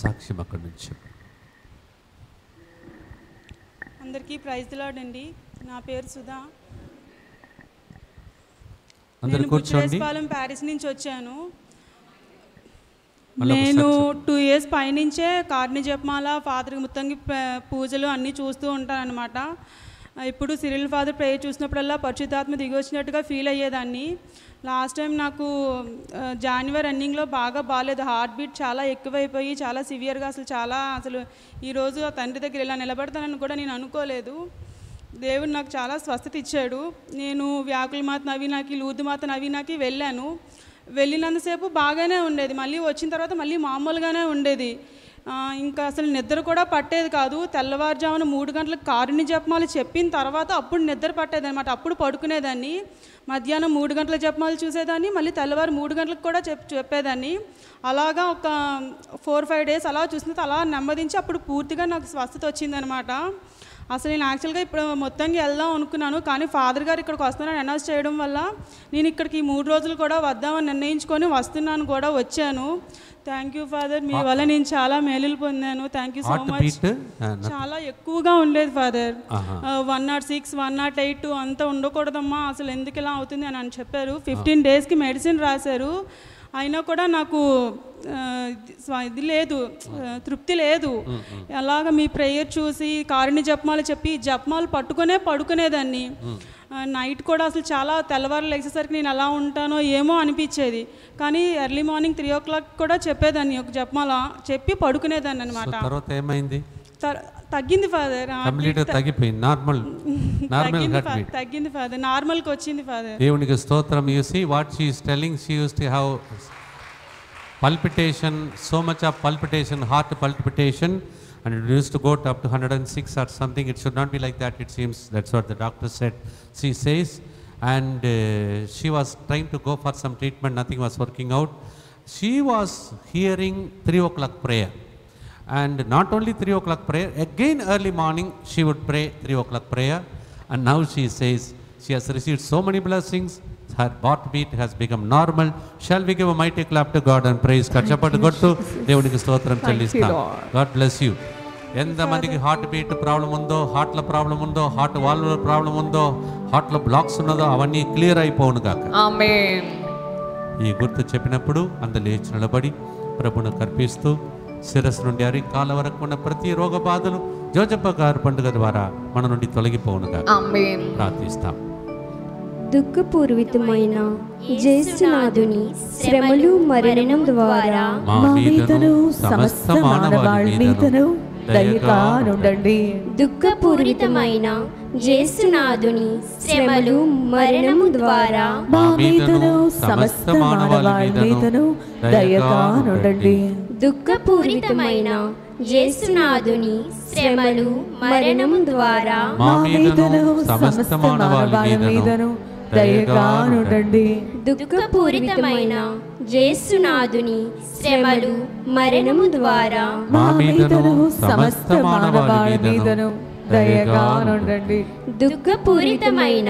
సాక్ష్యం అక్కడి నుంచి. అందరికీ ప్రైజ్ లార్డ్ అండి. నా పేరు సుధా. అందరూ నేను కూర్చోండి. బుచ్చిరేస్పాలెం ప్యారిస్ నుంచి వచ్చాను. నేను 2 years పైనుంచే కార్ని జపమాల ఫాదర్కి ముత్తంగి పూజలు అన్నీ చూస్తూ ఉంటాను అనమాట. ఇప్పుడు సిరిల్ ఫాదర్ ప్రేయర్ చూసినప్పుడల్లా పరిశుద్ధాత్మ దిగి వచ్చినట్టుగా ఫీల్ అయ్యేదాన్ని. లాస్ట్ టైం నాకు జనవరి రన్నింగ్లో బాగా బాగాలేదు. హార్ట్ బీట్ చాలా ఎక్కువైపోయి చాలా సివియర్గా అసలు ఈరోజు ఆ తండ్రి దగ్గర ఇలా నిలబడతానని కూడా నేను అనుకోలేదు. దేవుడు నాకు చాలా స్వస్థత ఇచ్చాడు. నేను వ్యాకుల మాత నవీనాకి లూర్దు మాత నవీనాకి వెళ్ళాను. వెళ్ళినంతసేపు బాగానే ఉండేది, మళ్ళీ వచ్చిన తర్వాత మళ్ళీ మామూలుగానే ఉండేది. ఇంకా అసలు నిద్ర కూడా పట్టేది కాదు. తెల్లవారుజామున 3 గంటలకు కారుని జపమాలు చెప్పిన తర్వాత అప్పుడు నిద్ర పట్టేది అనమాట. అప్పుడు పడుకునేదాన్ని. మధ్యాహ్నం 3 గంటల జపమాలు చూసేదాన్ని, మళ్ళీ తెల్లవారు 3 గంటలకు కూడా చెప్పేదాన్ని. అలాగా ఒక 4-5 days అలా చూసిన అలా నెమ్మదించి అప్పుడు పూర్తిగా నాకు స్వస్థత వచ్చిందనమాట. అసలు నేను యాక్చువల్గా ఇప్పుడు మొత్తంగా వెళ్దాం అనుకున్నాను, కానీ ఫాదర్ గారు ఇక్కడికి వస్తున్నారని అనౌన్స్ చేయడం వల్ల నేను ఇక్కడికి 3 రోజులు కూడా వద్దామని నిర్ణయించుకొని వస్తున్నాను కూడా వచ్చాను. థ్యాంక్ యూ ఫాదర్, మీ వల్ల నేను చాలా మేలులు పొందాను. Thank you so much. చాలా ఎక్కువగా ఉండేది ఫాదర్. 106, 108 అంతా ఉండకూడదమ్మా, అసలు ఎందుకు ఇలా అవుతుంది అని చెప్పారు. 15 daysకి మెడిసిన్ రాశారు. అయినా కూడా నాకు ఇది లేదు, తృప్తి లేదు. అలాగ మీ ప్రేయర్ చూసి కారుని జపమాలు చెప్పి జపమాలు పడుకునేదాన్ని. నైట్ కూడా అసలు చాలా తెల్లవారులు లేచేసరికి నేను ఎలా ఉంటానో ఏమో అనిపించేది. కానీ ఎర్లీ మార్నింగ్ 3 o'clock కూడా చెప్పేదాన్ని ఒక జపమాల చెప్పి పడుకునేదాన్ని అనమాట. తర్వాత ఏమైంది? తగ్గింది ఫాదర్. తగ్గిపోయింది. తగ్గింది ఫాదర్, నార్మల్కి వచ్చింది ఫాదర్. దేవునికి స్తోత్రం. You see what she is telling, she used to have palpitation, so much of palpitation, heart palpitation, and it used to go up to 106 or something. It should not be like that, it seems. That's what the doctor said. She says, and she was trying to go for some treatment, nothing was working out. She was hearing 3 o'clock prayer, And not only 3 o'clock prayer, again early morning she would pray 3 o'clock prayer. And now she says she has received so many blessings. Her heartbeat has become normal. Shall we give a mighty clap to God and praise God? Chapatu gottu దేవునికి స్తోత్రం చెల్లిస్తాం. God bless you. ఎంతమందికి heart beat problem ఉందో, హార్ట్లో problem ఉందో, heart valve problem ఉందో, హార్ట్లో blocks ఉన్నదో అవన్నీ క్లియర్ అయిపోవును గాక. ఆమేన్. ఈ గుర్తు చెప్పినప్పుడు అందరూ లేచి నిలబడి ప్రభువును కర్పిస్తూ శిరస్సు నుండి అరికాల వరకు ఉన్న ప్రతి రోగ బాధలు జోజప్ప గారి పండుగ ద్వారా మన నుండి తొలగిపోవునుగా ఆమేన్. ప్రార్థిస్తాం. దుఃఖపూరితమైన యేసునాథుని శ్రమలు మరణం ద్వారా మా మీదను సమస్త మానవాళి మీదను దయగా నుండండి. దుఃఖపూరితమైన యేసునాథుని శ్రమలు మరణము ద్వారా మా మీదను సమస్త మానవాళి మీదను దయగా నుండండి. దుఃఖపూరితమైన యేసునాథుని శ్రమలు మరణము ద్వారా మా మీదను సమస్త మానవాళి మీదను దయగా నుండండి. దుఃఖపూరితమైన యేసునాథుని శ్రమలు మరణము ద్వారా మా మీదను సమస్త మానవాళి మీదను దయగా నుండండి. దుఃఖపూరితమైన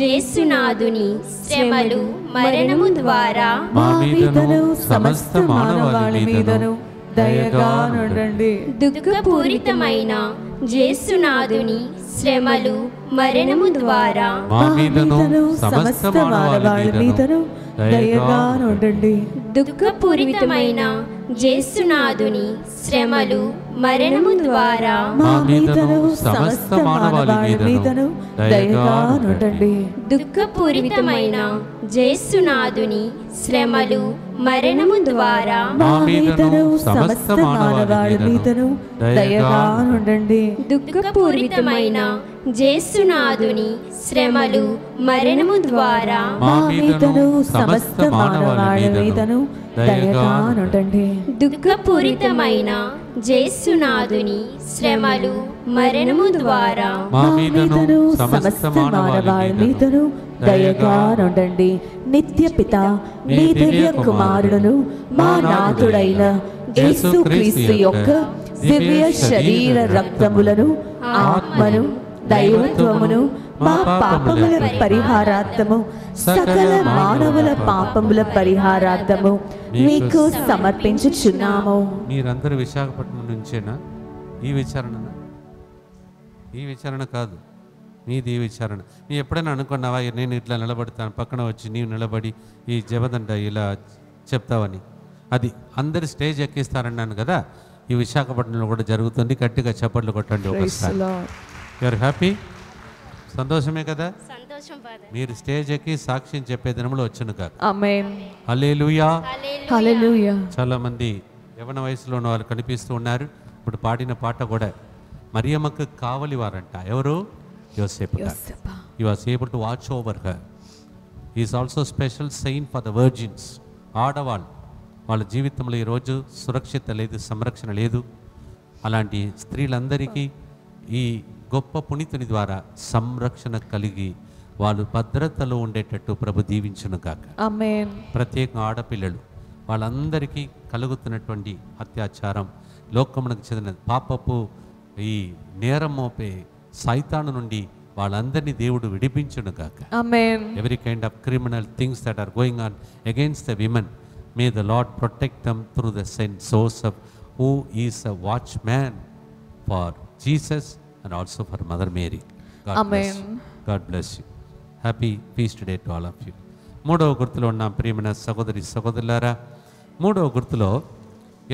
యేసునాథుని శ్రమలు మరణము ద్వారా మా మీదను సమస్త మానవాళి మీదను దయగా నుండండి. దుఃఖపూరితమైన యేసునాథుని శ్రమలు మరణము ద్వారా మా మీదను సమస్త మానవాళి మీదను దయగా నుండండి. దుఃఖపూరితమైన యేసునాథుని శ్రమలు మరణము ద్వారా మా మీదను సమస్త మానవాళి మీదను దయగా నుండండి. దుఃఖపూరితమైన యేసునాథుని శ్రమలు మరణము ద్వారా మా మీదను సమస్త మానవాళి మీదను దయగా నుండండి. దుఃఖపూరితమైన యేసునాథుని శ్రమలు మరణము ద్వారా మా మీదను సమస్త మానవాళి మీదను దయగా నుండండి. దుఃఖపూరితమైన యేసునాథుని శ్రమలు మరణము ద్వారా మా మీదను సమస్త మానవాళి మీదను దయగా నుండండి. నిత్య పిత మీ దివ్య కుమారుడును మా నాథుడైన యేసుక్రీస్తు యొక్క దివ్య శరీర రక్తములను ఆత్మను దైవత్వమును మా పాపముల పరిహారార్థము సకల మానవుల పాపముల పరిహారార్థము మీకు సమర్పించుచున్నాము. మీరందరూ విశాఖపట్నం నుంచేనా? ఈ విచారణ కాదు, మీది ఈ విచారణ. నీ ఎప్పుడైనా అనుకున్నావా నేను ఇట్లా నిలబడతాను, పక్కన వచ్చి నీవు నిలబడి ఈ జబదండ ఇలా చెప్తావని? అది అందరి స్టేజ్ ఎక్కిస్తారన్నాను కదా, ఈ విశాఖపట్నంలో కూడా జరుగుతుంది. గట్టిగా చప్పట్లు కొట్టండి ఒకసారి. You're happy? సంతోషమే కదా? మీరు స్టేజ్ ఎక్కి సాక్ష్యం చెప్పే దినములు వచ్చును కాదు. ఆమేన్. హల్లెలూయా. హల్లెలూయా. చాలా మంది యవన వయసులో ఉన్న వాళ్ళు కనిపిస్తూ ఉన్నారు. ఇప్పుడు పాడిన పాట కూడా మరియమ్మకు కావలి వారంట. ఎవరు? యోసేపు. He was able to watch over her. He is also special saint for the virgins. ఆడవాళ్ళు వాళ్ళ జీవితంలో ఈరోజు సురక్షిత లేదు, సంరక్షణ లేదు. అలాంటి స్త్రీలందరికీ ఈ గొప్ప పునీతుని ద్వారా సంరక్షణ కలిగి వాళ్ళు భద్రతలో ఉండేటట్టు ప్రభు దీవించును కాక. ఆమేన్. ప్రత్యేకంగా ఆడపిల్లలు వాళ్ళందరికీ కలుగుతున్నటువంటి అత్యాచారం, లోకమునకు చెందిన పాపపు ఈ నేరం మోపే సైతాను నుండి వాళ్ళందరినీ దేవుడు విడిపించును కాక. ఆమేన్. Every kind of criminal things that are going on against the women, may the Lord protect them through the Saint Joseph, who is a watchman for Jesus and also for Mother Mary. God bless you. Happy feast day to all of you. మూడవ గుర్తులో ఉన్న ప్రియమైన సహోదరి సహోదరులారా, మూడవ గుర్తులో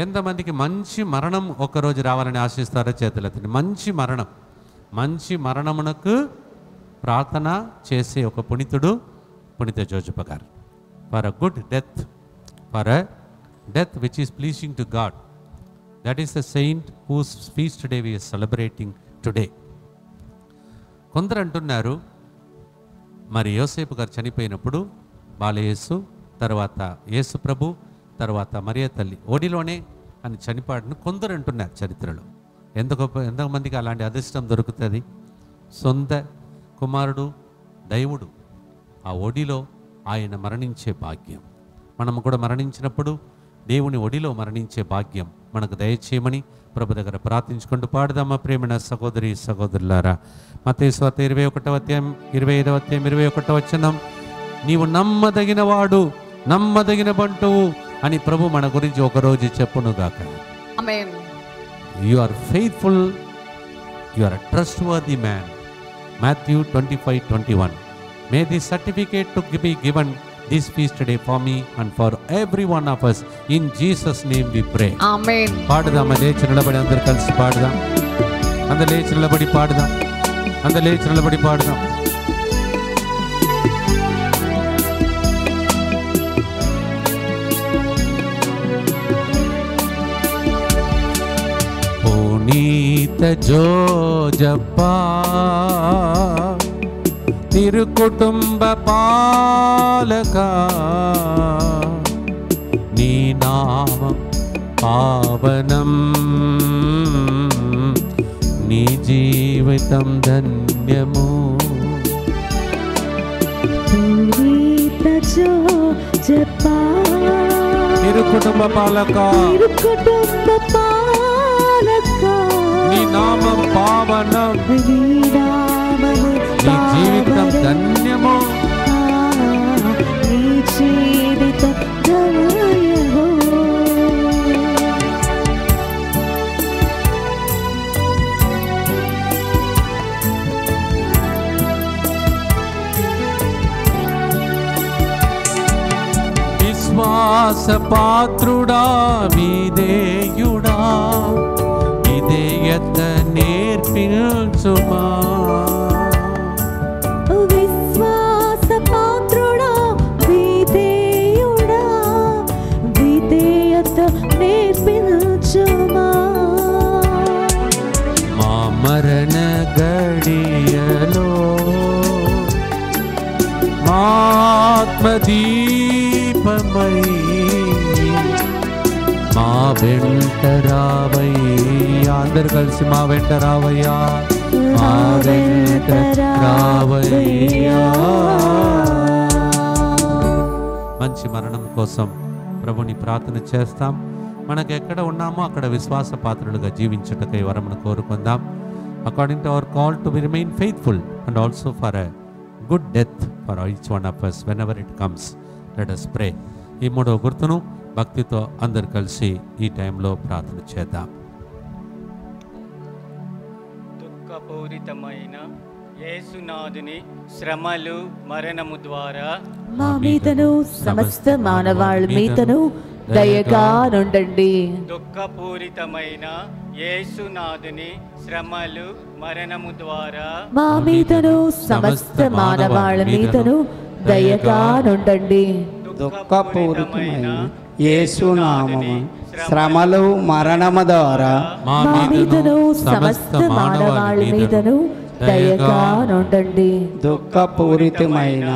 ఎంతమందికి మంచి మరణం ఒక్కరోజు రావాలని ఆశిస్తారో చేతులెత్తండి. మంచి మరణమునకు ప్రార్థన చేసే ఒక పునీతుడు పునీత జోజప్ప గారు. For a good death, for a death which is pleasing to God. That is the saint whose feast day we are celebrating today. కొందరు అంటున్నారు మరి యోసేపు గారు చనిపోయినప్పుడు బాలయేసు, తర్వాత యేసు ప్రభు, తర్వాత మరియ తల్లి ఓడిలోనే అని చనిపోయాడని కొందరు అంటున్నారు చరిత్రలో. ఎంతమందికి అలాంటి అదృష్టం దొరుకుతుంది? సొంత కుమారుడు దైవుడు ఆ ఒడిలో ఆయన మరణించే భాగ్యం. మనము కూడా మరణించినప్పుడు దేవుని ఒడిలో మరణించే భాగ్యం మనకు దయచేయమని ప్రభు దగ్గర ప్రార్థించుకుంటూ పాడుదామా ప్రేమైన సహోదరి సహోదరులారా. మత్తయి సువార్త 21వ అధ్యాయం 25వ అధ్యాయం 21వ వచనం, నీవు నమ్మదగిన వాడు, నమ్మదగిన బంటువు అని ప్రభు మన గురించి ఒకరోజు చెప్పునుగాక. ఆమేన్. You are faithful, you are a trustworthy man. Matthew 25:21. May this certificate to be given this feast day for me and for every one of us. In Jesus' name we pray. ఆమేన్. పాడుదాం, లేచి నిలబడి అందరు కలిసి పాడుదాం. అందరు లేచి నిలబడి పాడుదాం. అందరు లేచి నిలబడి పాడుదాం. పునీత జోజప్పా తిరుకుటుంబ పాలక, నీ నామం పావనం, నీ జీవితం ధన్యము. తిరుకుటుంబ పాలక, నీ నామం పావనం, నీ జీవితం ధన్యము. నీ జీవితం ధన్యము. విశ్వాస పాత్రుడా, విధేయుడా, విధేయత నేర్పించుమా. విశ్వాస పాత్రుడా, విధేయుడా, విధేయత నేర్పించుమా. మా మరణ గడియలో ఆత్మదీపమై మా వెంట రావయ్యా. అందరు కలిసి మా వెంట రావయ్యా, మా వెంట రావయ్యా. మంచి మరణం కోసం ప్రభుని ప్రార్థన చేస్తాం. మనకు ఎక్కడ ఉన్నామో అక్కడ విశ్వాస పాత్రలుగా జీవించుటకై వరమును కోరుకుందాం. According to our call to remain faithful and also for a good death for each one of us whenever it comes. Let us pray. ఈ మూడవ గుర్తును భక్తితో అందరు కలిసి ఈ టైంలో ప్రార్థన చేద్దాం. దుఃఖపూరితమైన యేసునాథుని శ్రమలు మరణము ద్వారా మా మీదను సమస్త మానవాళి మీదను దయగా నుండండి. దుఃఖపూరితమైన యేసునాథుని శ్రమలు మరణము ద్వారా మా మీదను సమస్త మానవాళి మీదను దయగా నుండండి. దుఃఖపూరితమైన యేసునామము శ్రమలు మరణము ద్వారా మా మీదను సమస్త మానవాళి మీదను దయగా నుండండి. దుఃఖపూరితమైన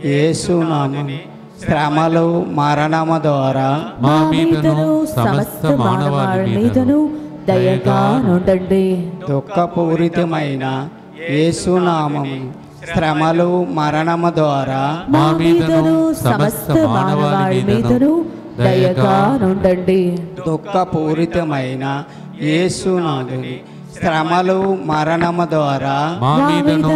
యేసునామము శ్రమలు మరణము ద్వారా మా మీదను సమస్త మానవాళి మీదను దయగా నుండండి. దుఃఖపూరితమైన యేసునామము శ్రమలు మరణము ద్వారా మా మీదను సమస్త మానవాళి మీదను దయగా నుండండి. దుఃఖపూరితమైన యేసునాథుని శ్రమలు మరణము ద్వారా మా మీదను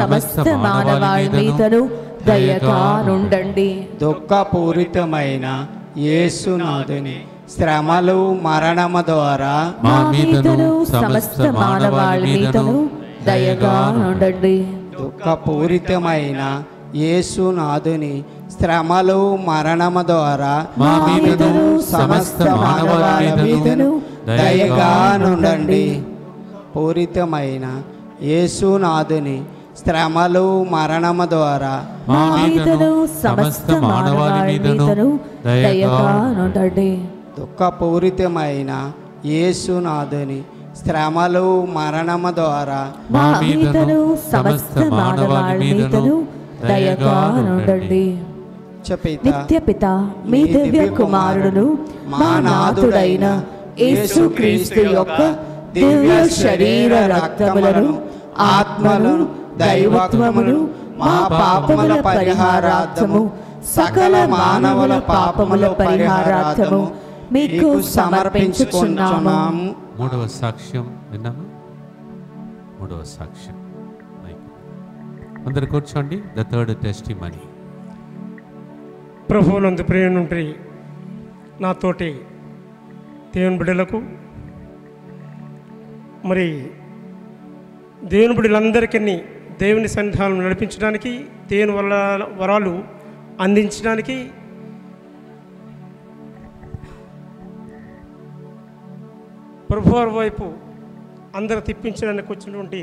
సమస్త మానవాళి మీదను దయగా నుండండి. దుఃఖపూరితమైన యేసునాథుని శ్రమలు మరణము ద్వారా మా మీదను సమస్త మానవాళి మీదను దయగా నుండండి. దుఃఖపూరితమైన యేసునాథుని శ్రమలు మరణము ద్వారా మా మీదను సమస్త మానవాళి మీదను దయగా నుండండి. పూరితమైన యేసునాథుని శ్రమలు మరణము ద్వారా మా మీదను సమస్త మానవాళి మీదను దయగా నుండండి. దుఃఖపూరితమైన యేసునాథుని శ్రమలు మరణము ద్వారా మా మీదను సమస్త మానవాళి మీదను దయగా నుండండి. నిత్య పిత మీ దివ్య కుమారుడును మా నాథుడైన యేసుక్రీస్తు యొక్క దివ్య శరీర రక్తములను ఆత్మను దైవత్వమును మా పాపముల పరిహారార్థము సకల మానవుల పాపముల పరిహారార్థము మీకు సమర్పించుచున్నాము. మూడవ సాక్ష్యం విన్నాము. మూడవ సాక్ష్యం అందరు కూర్చోండి. The third testimony. ప్రభువునందు ప్రియునుంటి నాతోటి దేవుని బిడ్డలకు, మరి దేవుని బిడ్డలందరికీ దేవుని సన్నిధానం నడిపించడానికి, దేవుని వరాలు అందించడానికి ప్రభువారి వైపు అందరూ తిప్పించడానికి వచ్చినటువంటి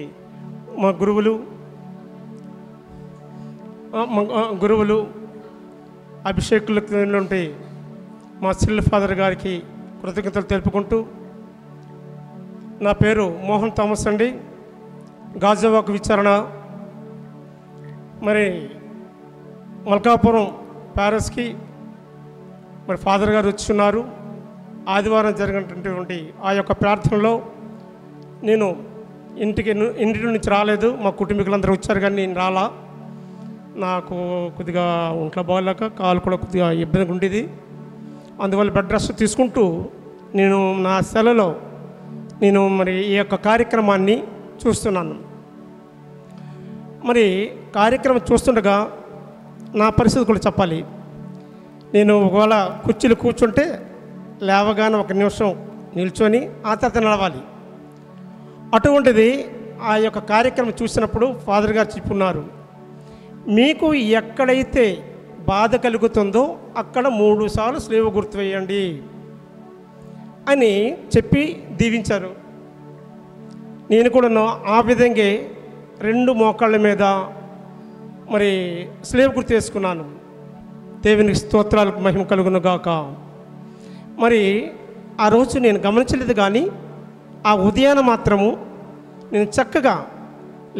మా గురువులు అభిషేకులకు ఉంటే మా సిల్ ఫాదర్ గారికి కృతజ్ఞతలు తెలుపుకుంటూ, నా పేరు మోహన్ థామస్ అండి. గాజువాక విచారణ మరి మల్కాపురం ప్యారిస్కి మరి ఫాదర్ గారు వచ్చున్నారు. ఆదివారం జరిగినటువంటి ఆ యొక్క ప్రార్థనలో నేను ఇంటి నుంచి రాలేదు. మా కుటుంబీకులందరూ వచ్చారు కానీ నేను రాలా. నాకు కొద్దిగా ఒంట్లో బాగాలేక కాలు కూడా కొద్దిగా ఇబ్బందిగా ఉండేది. అందువల్ల బెడ్ రెస్ట్ తీసుకుంటూ నేను నా సెలలో నేను మరి ఈ యొక్క కార్యక్రమాన్ని చూస్తున్నాను. మరి కార్యక్రమం చూస్తుండగా నా పరిస్థితి కూడా చెప్పాలి. నేను ఒకవేళ కుర్చీలు కూర్చుంటే లేవగానే 1 నిమిషం నిల్చొని ఆ తర్వాత నడవాలి. అటువంటిది ఆ యొక్క కార్యక్రమం చూసినప్పుడు ఫాదర్ గారు చెప్పున్నారు, మీకు ఎక్కడైతే బాధ కలుగుతుందో అక్కడ 3 సార్లు స్లీవ్ గుర్తు వేయండి అని చెప్పి దీవించారు. నేను కూడా ఆ విధంగా 2 మోకాళ్ళ మీద మరి స్లీవ్ గుర్తు వేసుకున్నాను. దేవునికి స్తోత్రాలకు మహిమ కలుగును గాక. మరి ఆ రోజు నేను గమనించలేదు కానీ ఆ ఉదయాన మాత్రము నేను చక్కగా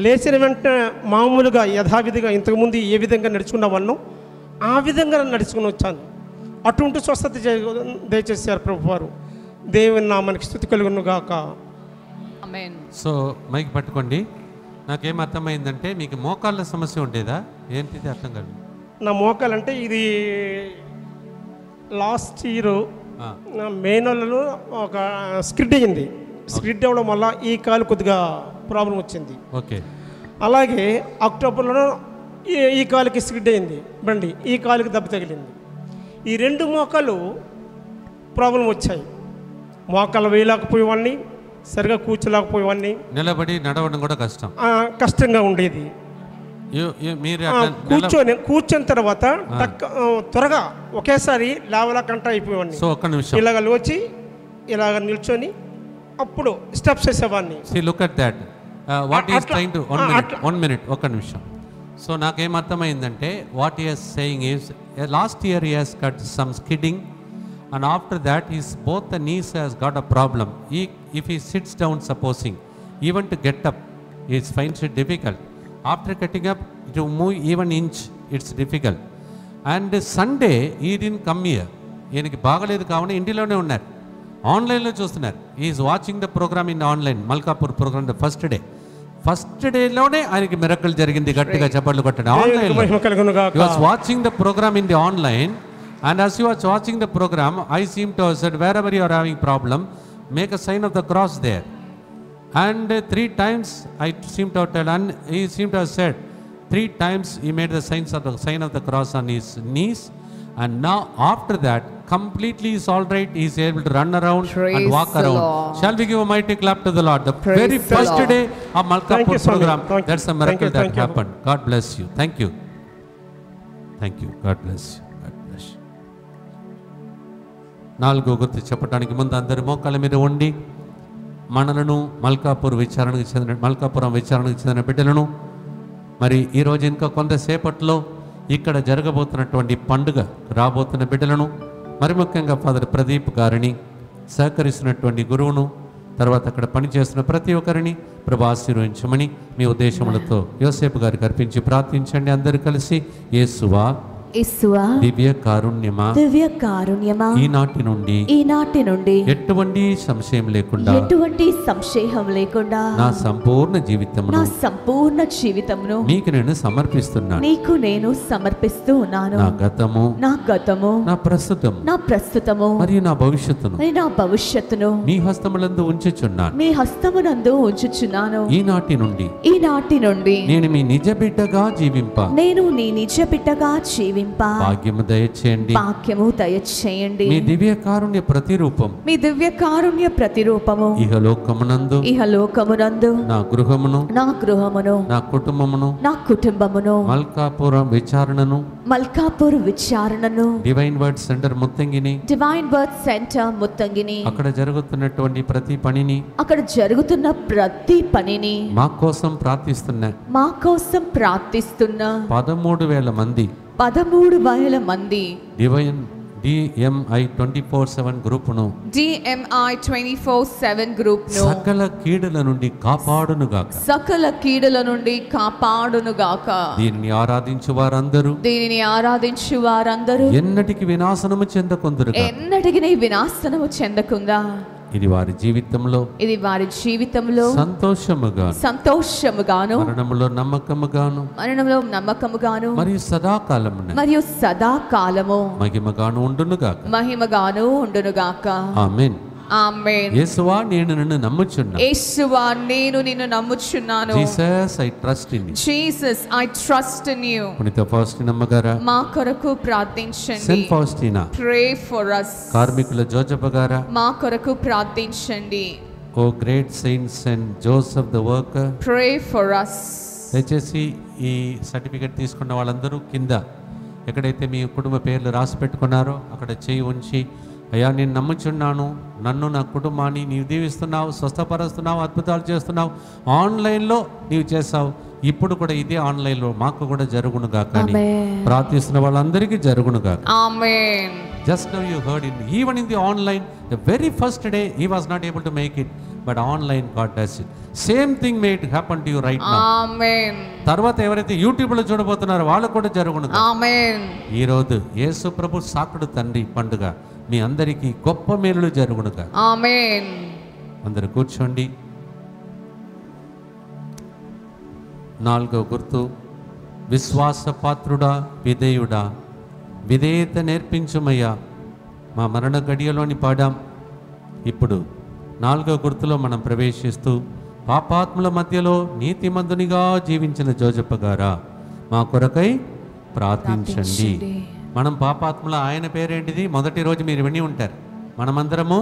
లేచిన వెంటనే మామూలుగా యథావిధిగా ఇంతకుముందు ఏ విధంగా నడుచుకున్నామన్నో ఆ విధంగా నడుచుకుని వచ్చాను. అటువంటి స్వస్థత దయచేశారు ప్రభువారు. దేవుని నామానికి స్తుతి కలుగును గాక. సో మైక్ పట్టుకోండి. నాకేం అర్థమైందంటే మీకు మోకాళ్ళ సమస్య ఉండేదా? ఏంటిది అర్థం కాదు. నా మోకాలంటే ఇది లాస్ట్ ఇయర్ మే నెలలో ఒక స్కిడ్ అయ్యింది. స్కిడ్ అవ్వడం వల్ల ఈ కాలు కొద్దిగా ప్రాబ్లం వచ్చింది. ఓకే. అలాగే అక్టోబర్లో ఈ కాలుకి స్కిడ్ అయింది బండి, ఈ కాలుకి దెబ్బ తగిలింది. ఈ 2 మోకాలు ప్రాబ్లం వచ్చాయి. మోకాలు వేయలేకపోయేవాడిని, సరిగా కూర్చోలేకపోయేవాడిని, నిలబడి నడవడం కూడా కష్టంగా ఉండేది. కూర్చొని తర్వాత త్వరగా ఒకేసారి లేవలేకంట అయిపోయేవాడిని. సో ఒక్క నిమిషం ఇలాగ వచ్చి ఇలాగ నిల్చొని అప్పుడు స్టెప్స్ వేసేవాడిని. Look at that what is trying to 1 minute ఒక్క నిమిషం. సో నాకేం అర్థమైందంటే what is saying is last year he has cut some skidding and after that his both the knees has got a problem. If he sits down supposing even to get up he finds it difficult. After getting up to move even inch it's difficult. And Sunday he didn't come here. ఈయనకి బాగలేదు కావున ఇంటిలోనే ఉన్నారు, ఆన్లైన్లో చూస్తున్నారు. Is watching the program in online, Malkapur program the first డేలోనే ఆయనకి miracle జరిగింది. గట్టిగా చప్పట్లు కొట్టండి. ఆన్లైన్లో he was watching the program in the online. And as you are watching the program, I seem to have said, wherever you are having problem, make a sign of the cross there. And 3 times I seem to have told, and he seemed to have said, 3 times he made the sign of the cross on his knees. And now after that, completely is all right. He is able to run around and walk around. Shall we give a mighty clap to the Lord? The very first day of Malkapur program, that's a miracle that happened. God bless you. Thank you. Thank you. God bless you. 4 గుర్తు చెప్పడానికి ముందు అందరి మోకాళ్ళ మీద ఉండి మనలను మల్కాపురం విచారణకు చెందిన బిడ్డలను మరి ఈరోజు ఇంకా కొంతసేపట్లో ఇక్కడ జరగబోతున్నటువంటి పండుగ రాబోతున్న బిడ్డలను మరి ముఖ్యంగా ఫాదర్ ప్రదీప్ గారిని, సహకరిస్తున్నటువంటి గురువును, తర్వాత అక్కడ పనిచేస్తున్న ప్రతి ఒక్కరిని ప్రభు ఆశీర్వదించమని మీ ఉద్దేశములతో యోసేపు గారికి అర్పించి ప్రార్థించండి. అందరూ కలిసి యేసువా యేసువా దివ్య కారుణ్యమా దివ్య కారుణ్యమా ఈనాటి నుండి ఎటువంటి సంశయం లేకుండా నా సంపూర్ణ జీవితమును నీకు నేను సమర్పిస్తూ ఉన్నాను నా గతము నా ప్రస్తుతము మరియు నా భవిష్యత్తును నీ హస్తములందు ఉంచుచున్నాను ఈనాటి నుండి నేను మీ నిజ బిడ్డగా జీవింప భాగ్యము దయచేయండి మీ దివ్య కారుణ్య ప్రతిరూపము ఇహలోకమునందు నా గృహమును నా కుటుంబమును మల్కాపురం విచారణను డివైన్ వర్డ్ సెంటర్ ముత్తంగిని అక్కడ జరుగుతున్నటువంటి ప్రతి పనిని మా కోసం ప్రార్థిస్తున్న 13,000 మంది డివైన్ DMI 24/7 గ్రూపును సకల కీడుల నుండి కాపాడునుగాక దీనిని ఆరాధించు వారందరూ ఎన్నటికి వినాశనము చెందకుందా ఇది వారి జీవితంలో సంతోషముగాను మరణములో నమ్మకముగాను మరియు సదాకాలము మహిమగాను ఉండునుగాక ఆమేన్ ఆమేన్. యేసువా నేను నిన్ను నమ్ముచున్నాను. Jesus I trust in you. పునీత ఫౌస్టినా అమ్మగారా మా కొరకు ప్రార్థించండి. Saint Faustina pray for us. కార్మికుల జోజప్ప గారా మా కొరకు ప్రార్థించండి. O great saints and Joseph the worker pray for us. దయచేసి ఈ సర్టిఫికెట్ తీసుకున్న వాళ్ళందరూ కింద ఎక్కడైతే మీ కుటుంబ పేర్లు రాసి పెట్టుకున్నారో అక్కడ చేయి ఉంచి, అయ్యా నేను నమ్ముచున్నాను, నన్ను నా కుటుంబాన్ని నీవు దీవిస్తున్నావు, స్వస్థపరుస్తున్నావు, అద్భుతాలు చేస్తున్నావు, ఆన్లైన్లో నీవు చేసావు, ఇప్పుడు కూడా ఇదే ఆన్లైన్లో మాకు కూడా జరుగునుగా కానీ ప్రార్థిస్తున్న వాళ్ళందరికీ జరుగునుగా. ఆమేన్. Just now you heard it. Even in the online, the very first day he was not able to make it, but online God does it. Same thing may happen to you right now. Amen. తర్వాత ఎవరైతే YouTube లో చూడబోతున్నారో వాళ్ళకు కూడా జరుగునుగా. ఆమేన్. ఈ రోజు యేసు ప్రభు సాకుడు తండ్రి పండుగ మీ అందరికీ గొప్ప మేలులు జరుగునుగా. ఆమేన్. అందరూ కూర్చోండి. 4వ గుర్తు, విశ్వాసపాత్రుడా విధేయుడా, విధేయత నేర్పించుమయ్యా. మా మరణ గడియలోని పాడాం. ఇప్పుడు 4వ గుర్తులో మనం ప్రవేశిస్తూ, పాపాత్ముల మధ్యలో నీతిమంతునిగా జీవించిన జోజప్ప గారా మా కొరకై ప్రార్థించండి. మనం పాపాత్ముల, ఆయన పేరేంటిది మొదటి రోజు మీరు విని ఉంటారు. మనమందరము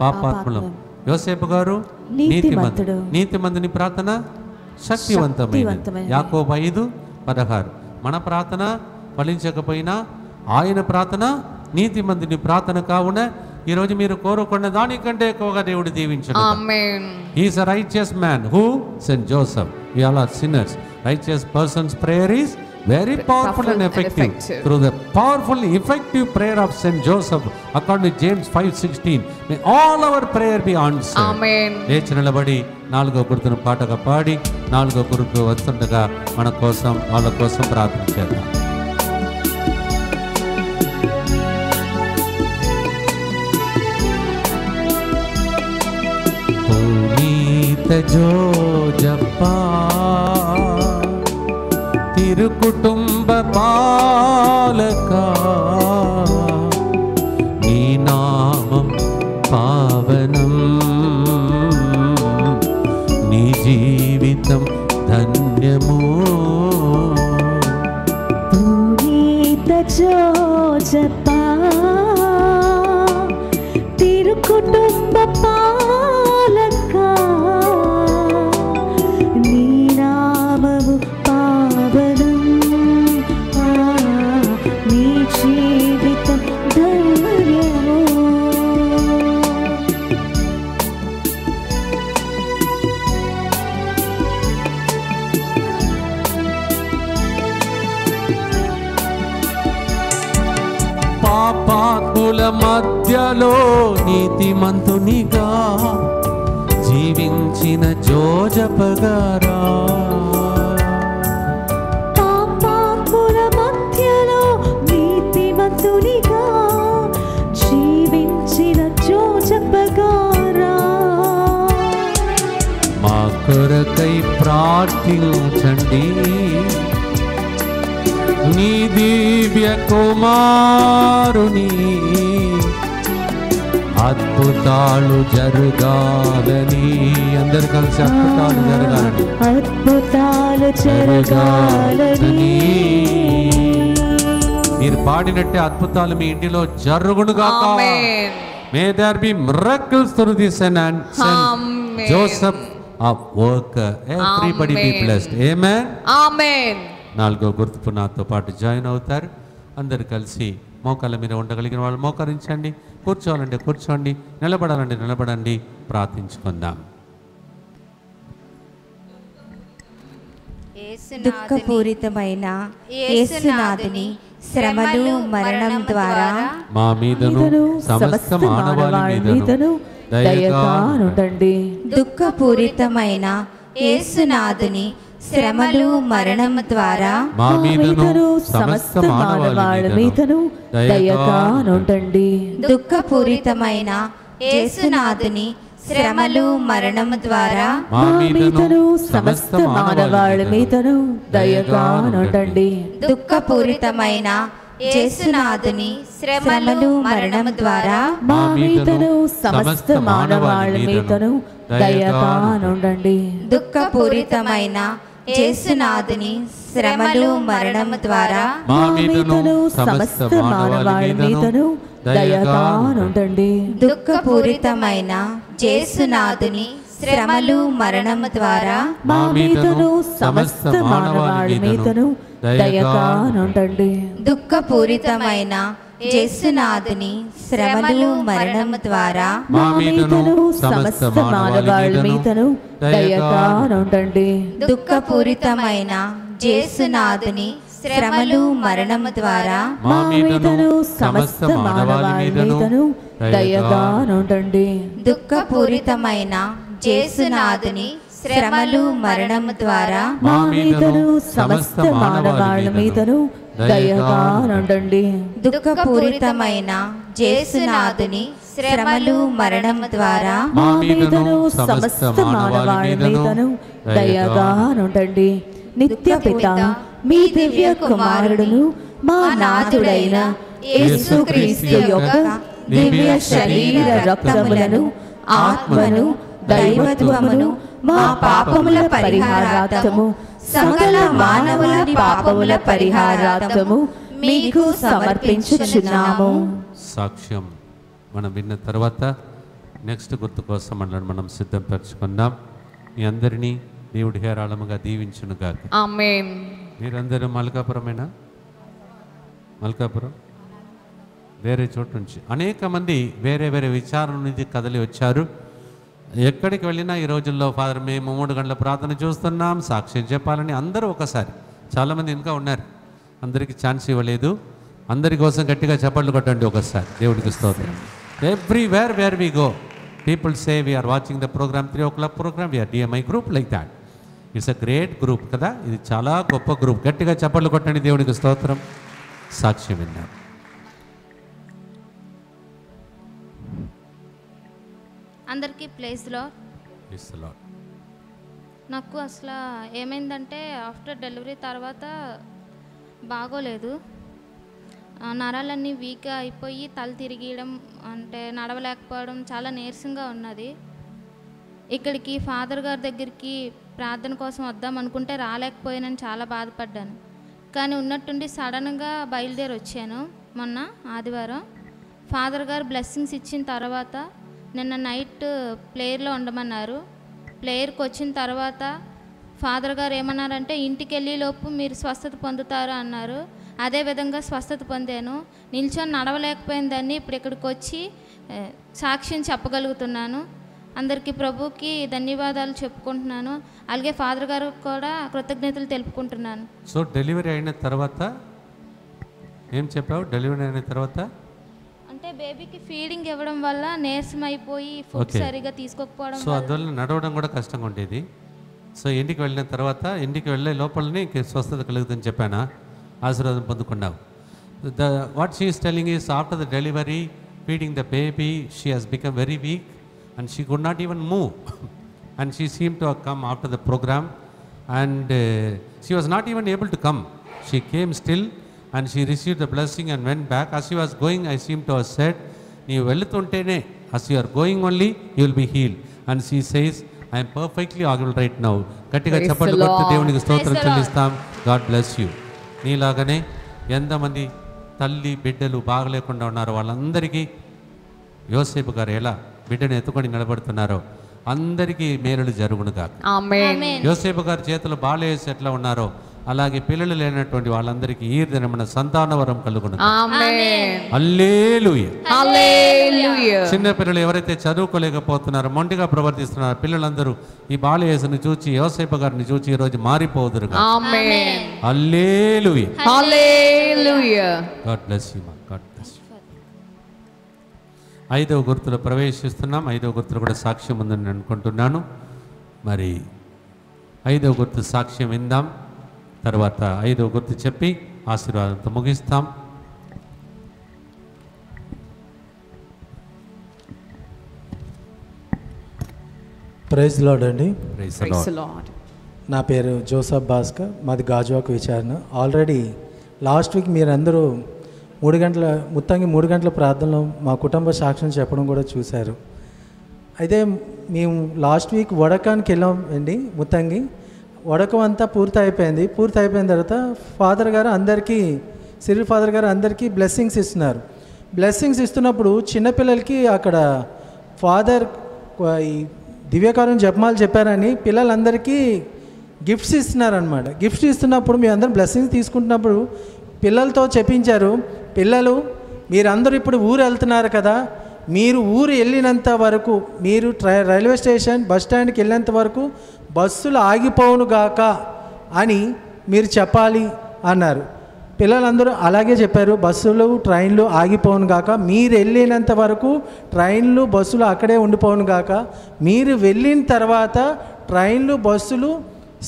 పాపాత్ములం. యోసేపు గారు నీతిమంతుడు. నీతిమంతుని ప్రార్థన శక్తివంతమైన. యాకోబు 5:16. మన ప్రార్థన ఫలించకపోయినా ఆయన ప్రార్థన నీతిమంతుని ప్రార్థన కావున ఈరోజు మీరు కోరుకున్న దానికంటే ఎక్కువగా దేవుడు దీవించడు. ఆమేన్. He is a righteous man who Saint Joseph. We all are sinners. Righteous persons prayer is very powerful and effective. Through the powerful effective prayer of Saint Joseph, according to James 5:16, may all our prayer be answered. Amen. లేచి నిలబడి 4వ గుర్తును పాటగా పాడి 4వ గుర్తు వస్తుండగా మన కోసం వాళ్ళ కోసం ప్రార్థన చేద్దాం. పునీత జోజప్పా తిరుకుటుంబ పాలక, నీ నామం పావనం, నీ జీవితం ధన్యము. పునీత జోజప్పా తిరుకుటుంబ పాలక, నీ నామము పావనం, నీ జీవితం ధన్యము. పాపాత్ముల మధ్యలో నీతిమంతునిగా జీవించిన జోజప్ప గారా, పాపాత్ముల మధ్యలో ప్రార్థించండి. నీ దివ్య కుమారుని అద్భుతాలు జరగాలని. అందరు కలిసి అద్భుతాలు జరగాలని. అద్భుతాలు జరగాలని. మీరు పాడినట్టే అద్భుతాలు మీ ఇంటిలో జరుగునుగాక. May there be miracles through this and Joseph of work. Everybody be blessed. ఆమేన్. ఆమేన్. 4వ గుర్తు నాతో పాటు జాయిన్ అవుతారు. అందరు కలిసి మోకాళ్ళ మీద ఉండగలిగిన వాళ్ళు మోకరించండి. కూర్చోవాలంటే కూర్చోండి, నిలబడాలంటే నిలబడండి. ప్రార్థించుకుందాం. దుఃఖపూరితమైన యేసునాథుని శ్రమలు మరణం ద్వారా మా మీదను సమస్త మానవాళి మీదను దయగా ఉండండి. దుఃఖపూరితమైన యేసునాథుని శ్రమలు మరణం ద్వారా మా మీదను సమస్త మానవాళి మీదను దయగా ఉండండి. దుఃఖపూరితమైన యేసునాథుని శ్రమలు మరణం ద్వారా మా మీదను సమస్త మానవాళి మీదను దయగా ఉండండి. దుఃఖపూరితమైన యేసునాథుని శ్రమలు మరణం ద్వారా మా మీదను సమస్త మానవాళి మీదను దయగా ఉండండి. దుఃఖపూరితమైన యేసునాథుని శ్రమలు మరణం ద్వారా మా మీదను సమస్త మానవాళి మీదను దయగా ఉండండి. దుఃఖపూరితమైన యేసునాథుని శ్రమలు మరణం ద్వారా మా మీదను సమస్త మానవాళి మీదను దయగా ఉండండి. దుఃఖపూరితమైన యేసునాథుని శ్రమలు మరణం ద్వారా మా మీదను సమస్త మానవాళి మీదను దయగా ఉండండి. దుఃఖపూరితమైన యేసునాథుని శ్రమలు మరణం ద్వారా మా మీదను సమస్త మానవాళి మీదను దయగా ఉండండి. దుఃఖపూరితమైన యేసునాథుని శ్రమలు మరణం ద్వారా మా మీదను సమస్త మానవాళి మీదను దయగా ఉండండి. దుఃఖపూరితమైన యేసునాథుని శ్రమలు మరణం ద్వారా మా మీదను సమస్త మానవాళి మీదను దయగా ఉండండి. నిత్య పిత మీ దివ్య కుమారుడును మా నాథుడైన యేసుక్రీస్తు యొక్క దివ్య శరీర రక్తములను ఆత్మను దైవత్వమును మా పాపముల పరిహారార్థము సకల మానవుల పాపముల పరిహారార్థము మీకు సమర్పించుచున్నాము. సాక్ష్యం మనం విన్న తర్వాత నెక్స్ట్ గుర్తు కోసం మనం సిద్ధపరచుకుందాం. మీ అందరినీ దేవుడి హేరాళముగా దీవించునుగా. ఆమేన్. మీరందరూ మల్కాపురమేనా? మల్కాపురం వేరే చోటు నుంచి అనేక మంది వేరే వేరే విచారణ నుంచి కదిలి వచ్చారు. ఎక్కడికి వెళ్ళినా ఈ రోజుల్లో ఫాదర్ మేము 3 గంటల ప్రార్థన చూస్తున్నాం, సాక్ష్యం చెప్పాలని అందరూ ఒకసారి. చాలామంది ఇంకా ఉన్నారు, అందరికీ ఛాన్స్ ఇవ్వలేదు. అందరి కోసం గట్టిగా చప్పట్లు కొట్టండి ఒకసారి. దేవుడికి స్తోత్రం. Everywhere where we go people say we're watching the programme 3 o'clock programme, we're DMI group like that. It's a great group కదా, ఇది చాలా గొప్ప గ్రూప్. గట్టిగా చప్పట్లు కొట్టండి. దేవుడికి స్తోత్రం. సాక్ష్యం విన్నాం. అందరికీ ప్లేస్లో నాకు అసలు ఏమైందంటే ఆఫ్టర్ డెలివరీ తర్వాత బాగోలేదు. నరాలన్నీ వీక్గా అయిపోయి తల తిరిగియడం, అంటే నడవలేకపోవడం, చాలా నీరసంగా ఉన్నది. ఇక్కడికి ఫాదర్ గారి దగ్గరికి ప్రార్థన కోసం వద్దాం అనుకుంటే రాలేకపోయానని చాలా బాధపడ్డాను. కానీ ఉన్నట్టుండి సడన్గా బయలుదేరి వచ్చాను మొన్న ఆదివారం. ఫాదర్ గారు బ్లెస్సింగ్స్ ఇచ్చిన తర్వాత నిన్న నైట్ ప్లేయర్లో ఉండమన్నారు. ప్లేయర్కి వచ్చిన తర్వాత ఫాదర్ గారు ఏమన్నారంటే ఇంటికి వెళ్ళే లోపు మీరు స్వస్థత పొందుతారు అన్నారు. అదేవిధంగా స్వస్థత పొందాను. నిల్చొని నడవలేకపోయిందని ఇప్పుడు ఇక్కడికి వచ్చి సాక్ష్యం చెప్పగలుగుతున్నాను. అందరికీ ప్రభుకి ధన్యవాదాలు చెప్పుకుంటున్నాను. అలాగే ఫాదర్ గారు కూడా కృతజ్ఞతలు తెలుపుకుంటున్నాను. సో డెలివరీ అయిన తర్వాత ఏం చెప్పావు? డెలివరీ అయిన తర్వాత అంటే బేబీకి ఫీడింగ్ ఇవ్వడం వల్ల నీరసం అయిపోయి ఫుడ్ సరిగా తీసుకోకపోవడం, సో అందువల్ల నడవడం కూడా కష్టంగా ఉండేది. సో ఇంటికి వెళ్ళిన తర్వాత ఇంటికి వెళ్ళే లోపలనే స్వస్థత కలుగుతుందని చెప్పానా? ఆశీర్వాదం పొందుకున్నావు. What she is telling is after the delivery feeding the baby she has become very weak and she could not even move and she seemed to have come after the program and she was not even able to come. She came still and she received the blessing and went back. As she was going, I seem to have said, "You vellutuntene, as you are going only, you will be healed." And she says, "I am perfectly all right now." గట్టిగా చప్పట్లు కొట్టి దేవునికి స్తోత్రం చెల్లిస్తాం. God bless you. నీలాగనే ఎంతమంది తల్లి బిడ్డలు బాగలేకుండా ఉన్నారో వాళ్ళందరికీ యోసేపు గారు ఎలా బిడ్డను ఎత్తుకొని నిలబడుతున్నారో అందరికీ మేలులు జరుగునుగాక. యోసేపు గారి చేతులు బాలేసి ఎట్లా ఉన్నారో అలాగే పిల్లలు లేనటువంటి వాళ్ళందరికీ ఈ దినమున సంతాన వరం కలుగును. హల్లెలూయా. చిన్న పిల్లలు ఎవరైతే చదువుకోలేకపోతున్నారో మొండిగా ప్రవర్తిస్తున్నారో పిల్లలందరూ ఈ బాలయేసుని చూచి యోసేపు గారిని చూచి ఈ రోజు మారిపోదురు. హల్లెలూయా. God bless you. God bless you. 5వ గుర్తులో ప్రవేశిస్తున్నాం. 5వ గుర్తులు కూడా సాక్ష్యం ఉందని నేను అనుకుంటున్నాను. మరి 5వ గుర్తు సాక్ష్యం విందాం. తర్వాత 5వ గుర్తు చెప్పి ఆశీర్వాదంతో ముగిస్తాం. ప్రైజ్ లార్డ్ అండి. Praise lord. నా పేరు జోసఫ్ భాస్కర్, మాది గాజువాక విచారణ. ఆల్రెడీ లాస్ట్ వీక్ మీరందరూ 3 గంటల ప్రార్థనలో మా కుటుంబ సాక్ష్యం చెప్పడం కూడా చూశారు. అయితే మేము లాస్ట్ వీక్ వడకానికి వెళ్ళాం అండి. ముత్తంగి వడకం అంతా పూర్తి అయిపోయిన తర్వాత ఫాదర్ గారు అందరికీ, సిరిల్ ఫాదర్ గారు అందరికీ బ్లెస్సింగ్స్ ఇస్తున్నారు. బ్లెస్సింగ్స్ ఇస్తున్నప్పుడు చిన్నపిల్లలకి అక్కడ ఫాదర్ ఈ దివ్యకారుని జపమాలు చెప్పారని పిల్లలందరికీ గిఫ్ట్స్ ఇస్తున్నారనమాట. గిఫ్ట్స్ ఇస్తున్నప్పుడు మీ అందరం బ్లెస్సింగ్స్ తీసుకుంటున్నప్పుడు పిల్లలతో చెప్పించారు, పిల్లలు మీరందరూ ఇప్పుడు ఊరు వెళ్తున్నారు కదా, మీరు ఊరు వెళ్ళినంత వరకు, మీరు రైల్వే స్టేషన్ బస్ స్టాండ్కి వెళ్ళేంత వరకు బస్సులు ఆగిపోవును గాక అని మీరు చెప్పాలి అన్నారు. పిల్లలందరూ అలాగే చెప్పారు, బస్సులు ట్రైన్లు ఆగిపోవును గాక, మీరు వెళ్ళినంత వరకు ట్రైన్లు బస్సులు అక్కడే ఉండిపోవును గాక, మీరు వెళ్ళిన తర్వాత ట్రైన్లు బస్సులు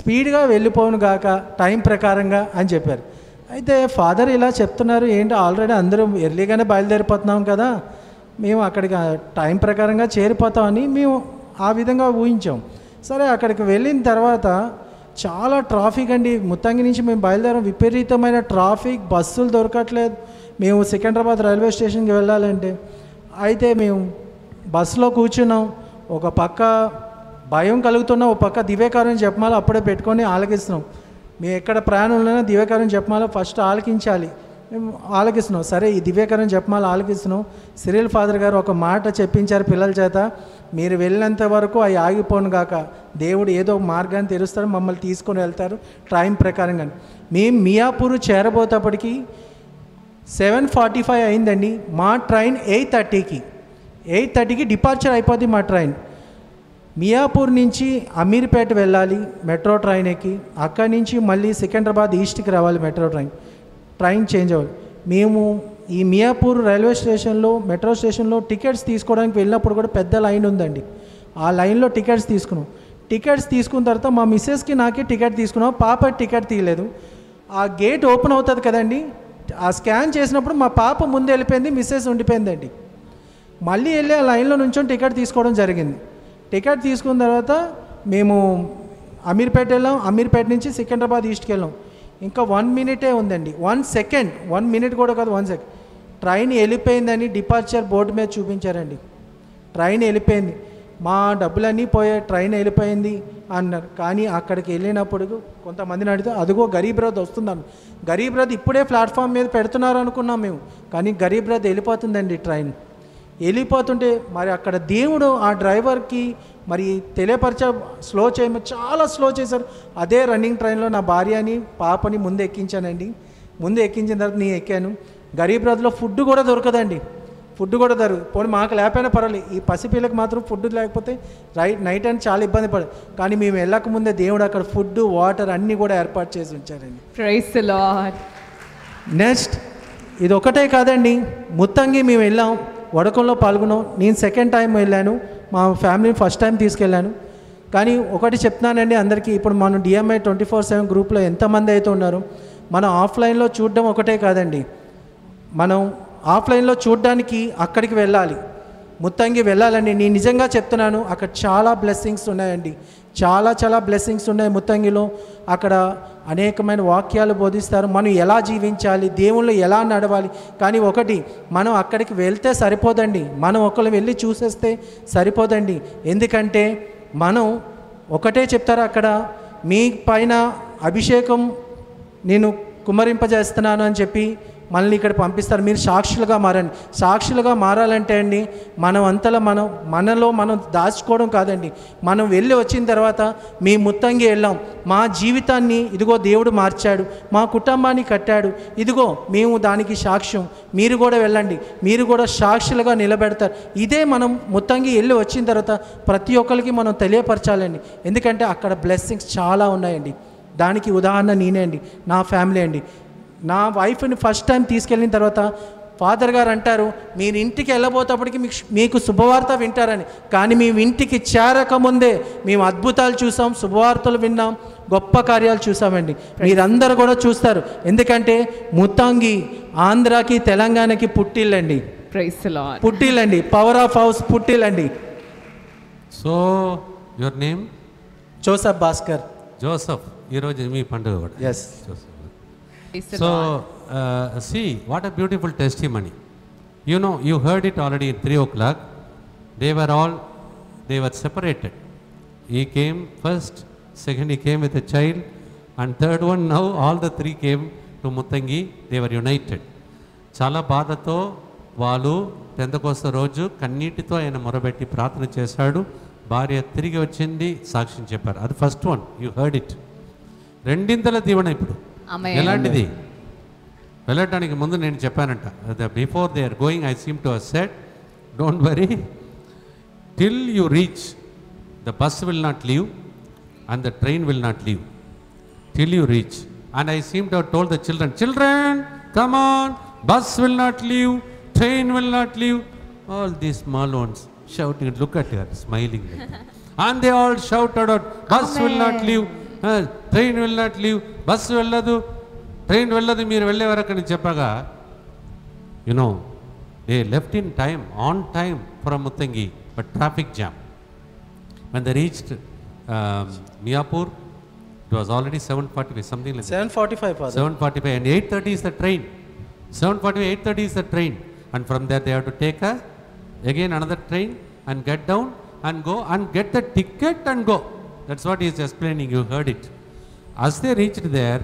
స్పీడ్గా వెళ్ళిపోవును గాక టైం ప్రకారంగా అని చెప్పారు. అయితే ఫాదర్ ఇలా చెప్తున్నారు, ఏంటి ఆల్రెడీ అందరూ ఎర్లీగానే బయలుదేరిపోతున్నాం కదా, మేము అక్కడికి టైం ప్రకారంగా చేరిపోతామని మేము ఆ విధంగా ఊహించాం. సరే అక్కడికి వెళ్ళిన తర్వాత చాలా ట్రాఫిక్ అండి. ముత్తంగి నుంచి మేము బయలుదేరాం, విపరీతమైన ట్రాఫిక్, బస్సులు దొరకట్లేదు. మేము సికింద్రాబాద్ రైల్వే స్టేషన్కి వెళ్ళాలంటే అయితే మేము బస్సులో కూర్చున్నాం. ఒక పక్క భయం కలుగుతున్న, ఒక పక్క దివ్యకారుని జపమాల అప్పుడే పెట్టుకొని ఆలకిస్తున్నాం. మేము ఎక్కడ ప్రయాణంలోనే దివ్యకారుని జపమాల ఫస్ట్ ఆలకించాలి, మేము ఆలకిస్తున్నాం. సరే ఈ దివ్యకారుని జపమాల ఆలకిస్తున్నాం. సిరిల్ ఫాదర్ గారు ఒక మాట చెప్పించారు పిల్లల చేత, మీరు వెళ్ళినంత వరకు అవి ఆగిపోను గాక, దేవుడు ఏదో ఒక మార్గాన్ని తెరుస్తారు, మమ్మల్ని తీసుకొని వెళ్తారు టైం ప్రకారంగా. మేము మియాపూర్ చేరబోతేప్పటికి 7:45 అయిందండి. మా ట్రైన్ 8:30కి డిపార్చర్ అయిపోద్ది మా ట్రైన్. మియాపూర్ నుంచి అమీర్పేట వెళ్ళాలి మెట్రో ట్రైన్ ఎక్కి, అక్కడి నుంచి మళ్ళీ సికింద్రాబాద్ ఈస్ట్కి రావాలి మెట్రో ట్రైన్ చేంజ్ అవ్వాలి. మేము ఈ మియాపూర్ రైల్వే స్టేషన్లో మెట్రో స్టేషన్లో టికెట్స్ తీసుకోవడానికి వెళ్ళినప్పుడు కూడా పెద్ద లైన్ ఉందండి. ఆ లైన్లో టికెట్స్ తీసుకున్నాం. టికెట్స్ తీసుకున్న తర్వాత మా మిస్సెస్కి నాకే టికెట్ తీసుకున్నాం, పాప టికెట్ తీయలేదు. ఆ గేట్ ఓపెన్ అవుతుంది కదండి, ఆ స్కాన్ చేసినప్పుడు మా పాప ముందు వెళ్ళిపోయింది, మిస్సెస్ ఉండిపోయిందండి. మళ్ళీ వెళ్ళి ఆ లైన్లో నుంచొని టికెట్ తీసుకోవడం జరిగింది. టికెట్ తీసుకున్న తర్వాత మేము అమీర్పేట వెళ్ళాం, అమీర్పేట నుంచి సికింద్రాబాద్ ఈస్ట్కి వెళ్ళాం. ఇంకా 1 మినిటే ఉందండి, 1 సెకండ్, 1 మినిట్ కూడా కాదు, 1 సెకండ్. ట్రైన్ వెళ్ళిపోయిందని డిపార్చర్ బోర్డు మీద చూపించారండి. ట్రైన్ వెళ్ళిపోయింది, మా డబ్బులన్నీ పోయాయి, ట్రైన్ వెళ్ళిపోయింది అన్నారు. కానీ అక్కడికి వెళ్ళినప్పుడు కొంతమందిని అడిగితే అదిగో గరీబ్ రథ్ వస్తుందన్న. గరీబ్ రథ్ ఇప్పుడే ప్లాట్ఫామ్ మీద పెడుతున్నారు అనుకున్నాం మేము, కానీ గరీబ్ రథ్ వెళ్ళిపోతుందండి. ట్రైన్ వెళ్ళిపోతుంటే మరి అక్కడ దేవుడు ఆ డ్రైవర్కి మరి తెలియపరిచ స్లో చేయమని చాలా స్లో చేశారు. అదే రన్నింగ్ ట్రైన్లో నా భార్యని పాపని ముందు ఎక్కించానండి. ముందు ఎక్కించిన తర్వాత నేను ఎక్కాను. గరీబ్ రథ్లో ఫుడ్ కూడా దొరకదండి, ఫుడ్ కూడా దొరకదు. పోనీ మాకు లేకపోయినా పర్వాలేదు, ఈ పసిపిల్లకి మాత్రం ఫుడ్ లేకపోతే నైట్ అని చాలా ఇబ్బంది పడదు. కానీ మేము వెళ్ళకముందే దేవుడు అక్కడ ఫుడ్ వాటర్ అన్నీ కూడా ఏర్పాటు చేసి ఉంచారండి. Praise the Lord. నెక్స్ట్ ఇది ఒకటే కాదండి, ముత్తంగి మేము వెళ్ళాం, వడకంలో పాల్గొన్నాం. నేను సెకండ్ టైం వెళ్ళాను, మా ఫ్యామిలీని ఫస్ట్ టైం తీసుకెళ్ళాను. కానీ ఒకటి చెప్తున్నానండి అందరికీ, ఇప్పుడు మనం డిఎంఐ 24/7 గ్రూప్లో ఎంతమంది అయితే ఉన్నారు, మనం ఆఫ్లైన్లో చూడడం ఒకటే కాదండి, మనం ఆఫ్లైన్లో చూడడానికి అక్కడికి వెళ్ళాలి. ముత్తంగి వెళ్ళాలండి. నేను నిజంగా చెప్తున్నాను, అక్కడ చాలా బ్లెస్సింగ్స్ ఉన్నాయండి. చాలా బ్లెస్సింగ్స్ ఉన్నాయి ముత్తంగిలో. అక్కడ అనేకమైన వాక్యాలు బోధిస్తారు, మనం ఎలా జీవించాలి, దేవుళ్ళు ఎలా నడవాలి. కానీ ఒకటి, మనం అక్కడికి వెళ్తే సరిపోదండి, మనం ఒకళ్ళు వెళ్ళి చూసేస్తే సరిపోదండి. ఎందుకంటే మనం ఒకటే చెప్తారు అక్కడ, మీ పైన అభిషేకం నేను కుమ్మరింపజేస్తున్నాను అని చెప్పి మనల్ని ఇక్కడ పంపిస్తారు, మీరు సాక్షులుగా మారండి. సాక్షులుగా మారాలంటే అండి మనం అంతలో మనలో మనం దాచుకోవడం కాదండి. మనం వెళ్ళి వచ్చిన తర్వాత మీ ముత్తంగి వెళ్ళాం, మా జీవితాన్ని ఇదిగో దేవుడు మార్చాడు, మా కుటుంబాన్ని కట్టాడు, ఇదిగో మేము దానికి సాక్ష్యం, మీరు కూడా వెళ్ళండి, మీరు కూడా సాక్షులుగా నిలబెడతారు. ఇదే మనం ముత్తంగి వెళ్ళి వచ్చిన తర్వాత ప్రతి ఒక్కరికి మనం తెలియపరచాలండి. ఎందుకంటే అక్కడ బ్లెస్సింగ్స్ చాలా ఉన్నాయండి. దానికి ఉదాహరణ నేనే అండి, నా ఫ్యామిలీ అండి. నా వైఫ్ని ఫస్ట్ టైం తీసుకెళ్ళిన తర్వాత ఫాదర్ గారు అంటారు, మీరు ఇంటికి వెళ్ళబోతేప్పటికి మీకు శుభవార్త వింటారని. కానీ మేము ఇంటికి చేరకముందే మేము అద్భుతాలు చూసాం, శుభవార్తలు విన్నాం, గొప్ప కార్యాలు చూసామండి. మీరందరూ కూడా చూస్తారు. ఎందుకంటే ముత్తంగి ఆంధ్రాకి తెలంగాణకి పుట్టిల్లండి, పుట్టిల్లండి, పవర్ ఆఫ్ హౌస్ పుట్టిల్లండి. So your name? Joseph Bhaskar. Joseph, ఈరోజు మీ పండుగ కూడా. Yes. So, see, what a beautiful testimony. You know, you heard it already at 3 o'clock. They were separated. He came first, second he came with a child, and third one now all the 3 came to Muttangi. They were united. చాలా బాధతో వాళ్ళు Pentecost రోజు కన్నీటితో ఆయన మొరబెట్టి ప్రార్థన చేశాడు. భార్య తిరిగి వచ్చింది, సాక్ష్యం చెప్పారు. అది first one, you heard it. రెండింతల దీవెన ఇప్పుడు ఎలాంటిది? వెళ్ళటానికి ముందు నేను చెప్పానంట, before they are going I seem to have said, don't worry, till you reach the bus will not leave and the train will not leave till you reach. And I seem to have told the children, come on, bus will not leave, train will not leave. All these small ones shouting, look at her, smiling like that. And they all shouted out, bus will not leave, train will not leave, bus velladu, train velladu, meer velle varakani cheppaga, you know, they left in time, on time from Muttangi, but traffic jam. When they reached Miyapur, it was already 7:45, something like 7:45, that. 7:45, and 8:30 is the train. 7:45, 8:30 is the train. And from there they have to take again another train and get down and go and get the ticket and go. That's what he is explaining, you heard it. As they reached there,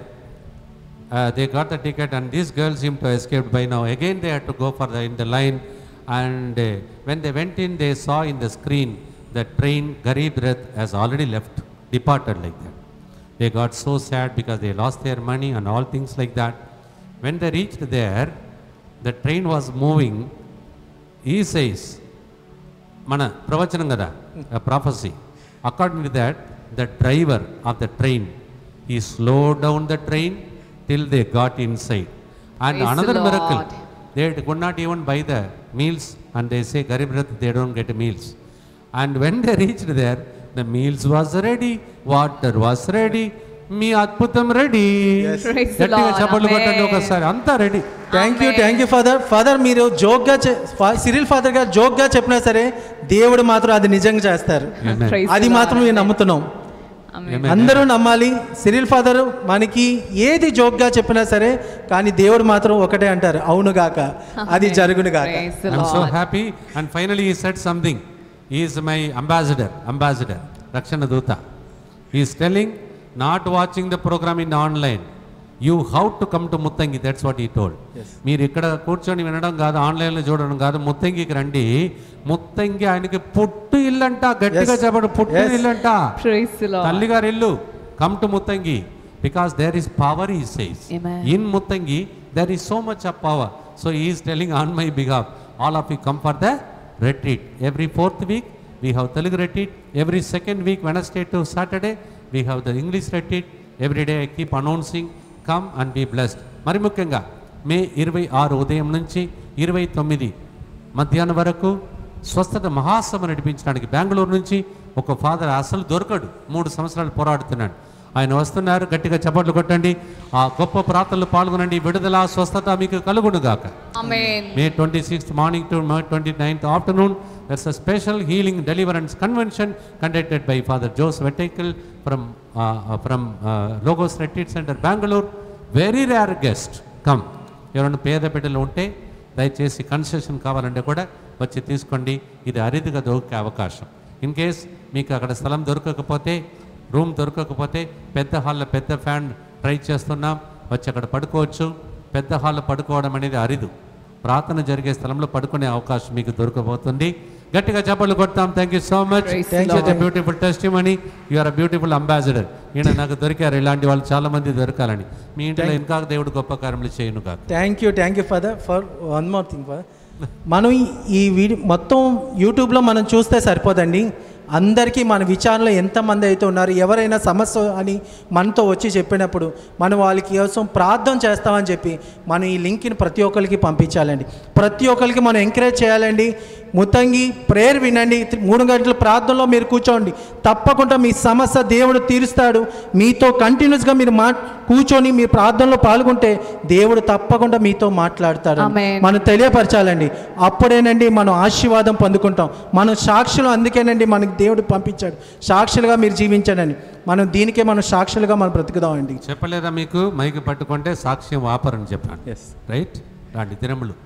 they got the ticket, and these girls seemed to have escaped by now. Again they had to go for in the line, and when they went in, they saw in the screen the train Garib Rath has already left, departed like that. They got so sad because they lost their money and all things like that. When they reached there, the train was moving. He says, mana pravachanam kada, a prophecy. According to that, the driver of the train, he slowed down the train till they got inside. And praise another miracle, they could not even buy the meals, and they say Garib Rath, they don't get meals. And when they reached there, the meals was ready, water was ready, మీ అద్భుతం ready. గట్టిగా చప్పట్లు కొట్టండి ఒకసారి, అంతా ready. Thank you father. Father మీరు జోక్గా Cyril father గారు జోక్గా చెప్పినా సరే దేవుడు మాత్రం అది నిజంగా చేస్తారు. అది మాత్రం మేము నమ్ముతున్నాం, అందరూ నమ్మాలి. సిరిల్ ఫాదర్ మనకి ఏది జోక్గా చెప్పినా సరే కానీ దేవుడు మాత్రం ఒకటే అంటారు, అవును గాక, అది జరుగును గాక. I'm so happy. And finally he said something. He is my ambassador, రక్షణ దూత. He is telling, not watching the program in online, you have to come to Muttangi. That's what he told. మీరు ఇక్కడ కూర్చొని వినడం కాదు, ఆన్లైన్లో చూడడం కాదు, ముత్తంగికి రండి. ముత్తంగి ఆయనకి పుట్టు ఇల్లంట, గట్టిగా చెప్పడు, పుట్టు ఇల్లంట, తల్లిగారు ఇల్లు. Come to Muthangi because there is power, he says. In Muttangi there is so much of power. So he is telling on my behalf, all of you come for the retreat. Every 4th week we have Telugu retreat. Every 2nd week, Wednesday to Saturday, we have the English retreat. Every day I keep announcing, come and be blessed. మరి ముఖ్యంగా మే 26 ఉదయం నుంచి 29 మధ్యాహ్నం వరకు స్వస్థత మహాసభ నడిపించడానికి బెంగళూరు నుంచి ఒక ఫాదర్ అసలు దొరకడు, 3 సంవత్సరాలు పోరాడుతున్నాడు. ఆయన వస్తున్నారు, గట్టిగా చప్పట్లు కొట్టండి. ఆ గొప్ప ప్రార్థనలు పాల్గొనండి. విడుదల, స్వస్థత మీకు కలుగును గాక. మే 26th morning to May 29th afternoon there's a special healing deliverance convention conducted by Father Joseph Vettekil from Logos Retreat Center, Bangalore. Very rare guest. Come. ఎవరైనా పేద బిడ్డలు ఉంటే దయచేసి కన్సెషన్ కావాలంటే కూడా వచ్చి తీసుకోండి. ఇది అరుదుగా దొరికే అవకాశం. ఇన్ కేస్ మీకు అక్కడ స్థలం దొరకకపోతే, రూమ్ దొరకకపోతే పెద్ద హాల్లో పెద్ద ఫ్యాన్ ట్రై చేస్తున్నాం, వచ్చి అక్కడ పడుకోవచ్చు. పెద్ద హాల్లో పడుకోవడం అనేది అరుదు. ప్రార్థన జరిగే స్థలంలో పడుకునే అవకాశం మీకు దొరకబోతుంది. గట్టిగా చప్పట్లు కొడతాం. Thank you so much. Beautiful testimony. You are a beautiful ambassador. ఈయన నాకు దొరికారు, ఇలాంటి వాళ్ళు చాలా మంది దొరకాలని. మీ ఇంట్లో ఇంకా దేవుడు గొప్ప కార్యములు చేయను కాక. Thank you father for one more thing father. మనం ఈ వీడియో మొత్తం యూట్యూబ్లో మనం చూస్తే సరిపోదండి. అందరికీ మన విచారణలో ఎంతమంది అయితే ఉన్నారు, ఎవరైనా సమస్య అని మనతో వచ్చి చెప్పినప్పుడు మనం వాళ్ళకి కోసం ప్రార్థన చేస్తామని చెప్పి మనం ఈ లింక్ని ప్రతి ఒక్కరికి పంపించాలండి. ప్రతి ఒక్కరికి మనం ఎంకరేజ్ చేయాలండి. ముత్తంగి ప్రేయర్ వినండి. 3 గంటల ప్రార్థనలో మీరు కూర్చోండి. తప్పకుండా మీ సమస్య దేవుడు తీరుస్తాడు. మీతో కంటిన్యూస్గా మీరు కూర్చొని మీ ప్రార్థనలో పాల్గొంటే దేవుడు తప్పకుండా మీతో మాట్లాడతాడు. మనం తెలియపరచాలండి. అప్పుడేనండి మనం ఆశీర్వాదం పొందుకుంటాం. మనం సాక్షులు, అందుకేనండి మనకి దేవుడు పంపించాడు. సాక్షులుగా మీరు జీవించాలని దీనికే మనం సాక్షులుగా మనం బ్రతుకుదామండి. చెప్పలేదా మీకు? మైకి పట్టుకుంటే సాక్ష్యం వాపరని చెప్పాను. రైట్? రాండి దినములు.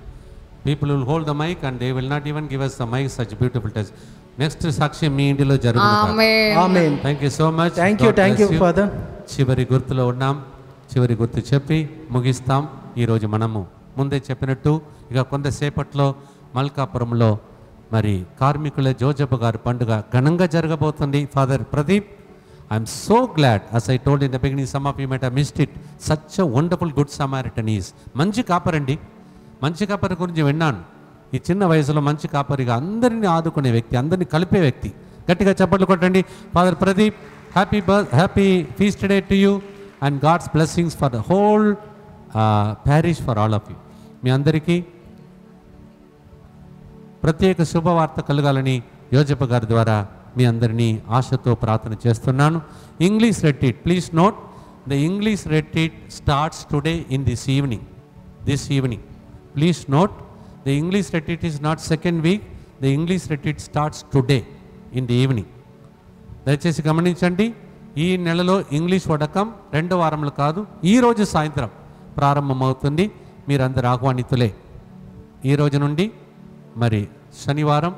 People will hold the mic and they will not even give us the mic. Such beautiful test. Next సాక్ష్యం మీ ఇంటిలో జరుగుతుంది. ఆమేన్. Thank you so much. Thank you father. చివరి గుర్తులో ఉన్నాం. చివరి గుర్తు చెప్పి ముగిస్తాం. ఈరోజు మనము ముందే చెప్పినట్టు ఇక కొంతసేపట్లో మల్కాపురంలో మరి కార్మికుల జోజప్ప గారి పండుగ ఘనంగా జరగబోతుంది. Father Pradeep, I'm so glad, as I told in the beginning, some of you might have missed it, such a wonderful good Samaritan is. మంచి కాపరండి. మంచి కాపరి గురించి విన్నాను. ఈ చిన్న వయసులో మంచి కాపరిగా అందరినీ ఆదుకునే వ్యక్తి, అందరినీ కలిపే వ్యక్తి. గట్టిగా చప్పట్లు కొట్టండి. Father Pradeep, happy feast day to you and God's blessings for the whole parish, for all of you. మీ అందరికీ ప్రత్యేక శుభవార్త కలగాలని యోజప్ప గారి ద్వారా మీ అందరినీ ఆశతో ప్రార్థన చేస్తున్నాను. English retreat, please note, the English retreat starts today in this evening. Please note, the English retreat is not second week. The English retreat starts today in the evening. దయచేసి గమనించండి. ఈ నెలలో ఇంగ్లీష్ వడకం 2వ వారంలో కాదు, ఈ రోజు సాయంత్రం ప్రారంభమవుతుంది. మీరందరూ ఆహ్వానితులే. ఈ రోజు నుండి మరి శనివారం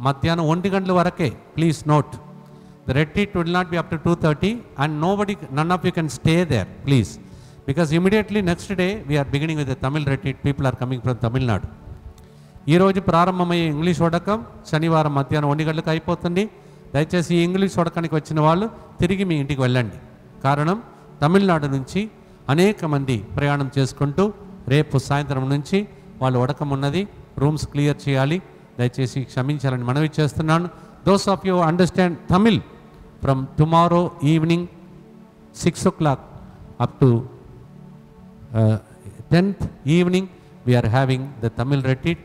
మధ్యాహ్నం 1 గంటల వరకే. Please note, the retreat will not be up to 2:30 and none of you can stay there, please. Because immediately next day we are beginning with the Tamil retreat. People are coming from Tamil Nadu. ఈ రోజు ప్రారంభమయ్యే English వడకం శనివారం మధ్యాహ్నం 1 గంటలకు అయిపోతుంది. దయచేసి ఈ English వడకానికి వచ్చిన వాళ్ళు తిరిగి మీ ఇంటికి వెళ్ళండి. కారణం తమిళనాడు నుంచి అనేక మంది ప్రయాణం చేసుకుంటూ రేపు సాయంత్రం నుంచి వాళ్ళు వడకం ఉన్నది, రూమ్స్ క్లియర్ చేయాలి. దయచేసి క్షమించాలని మనవి చేస్తున్నాను. Those of you understand Tamil, from tomorrow evening 6 o'clock up to 10th evening we are having the Tamil retreat.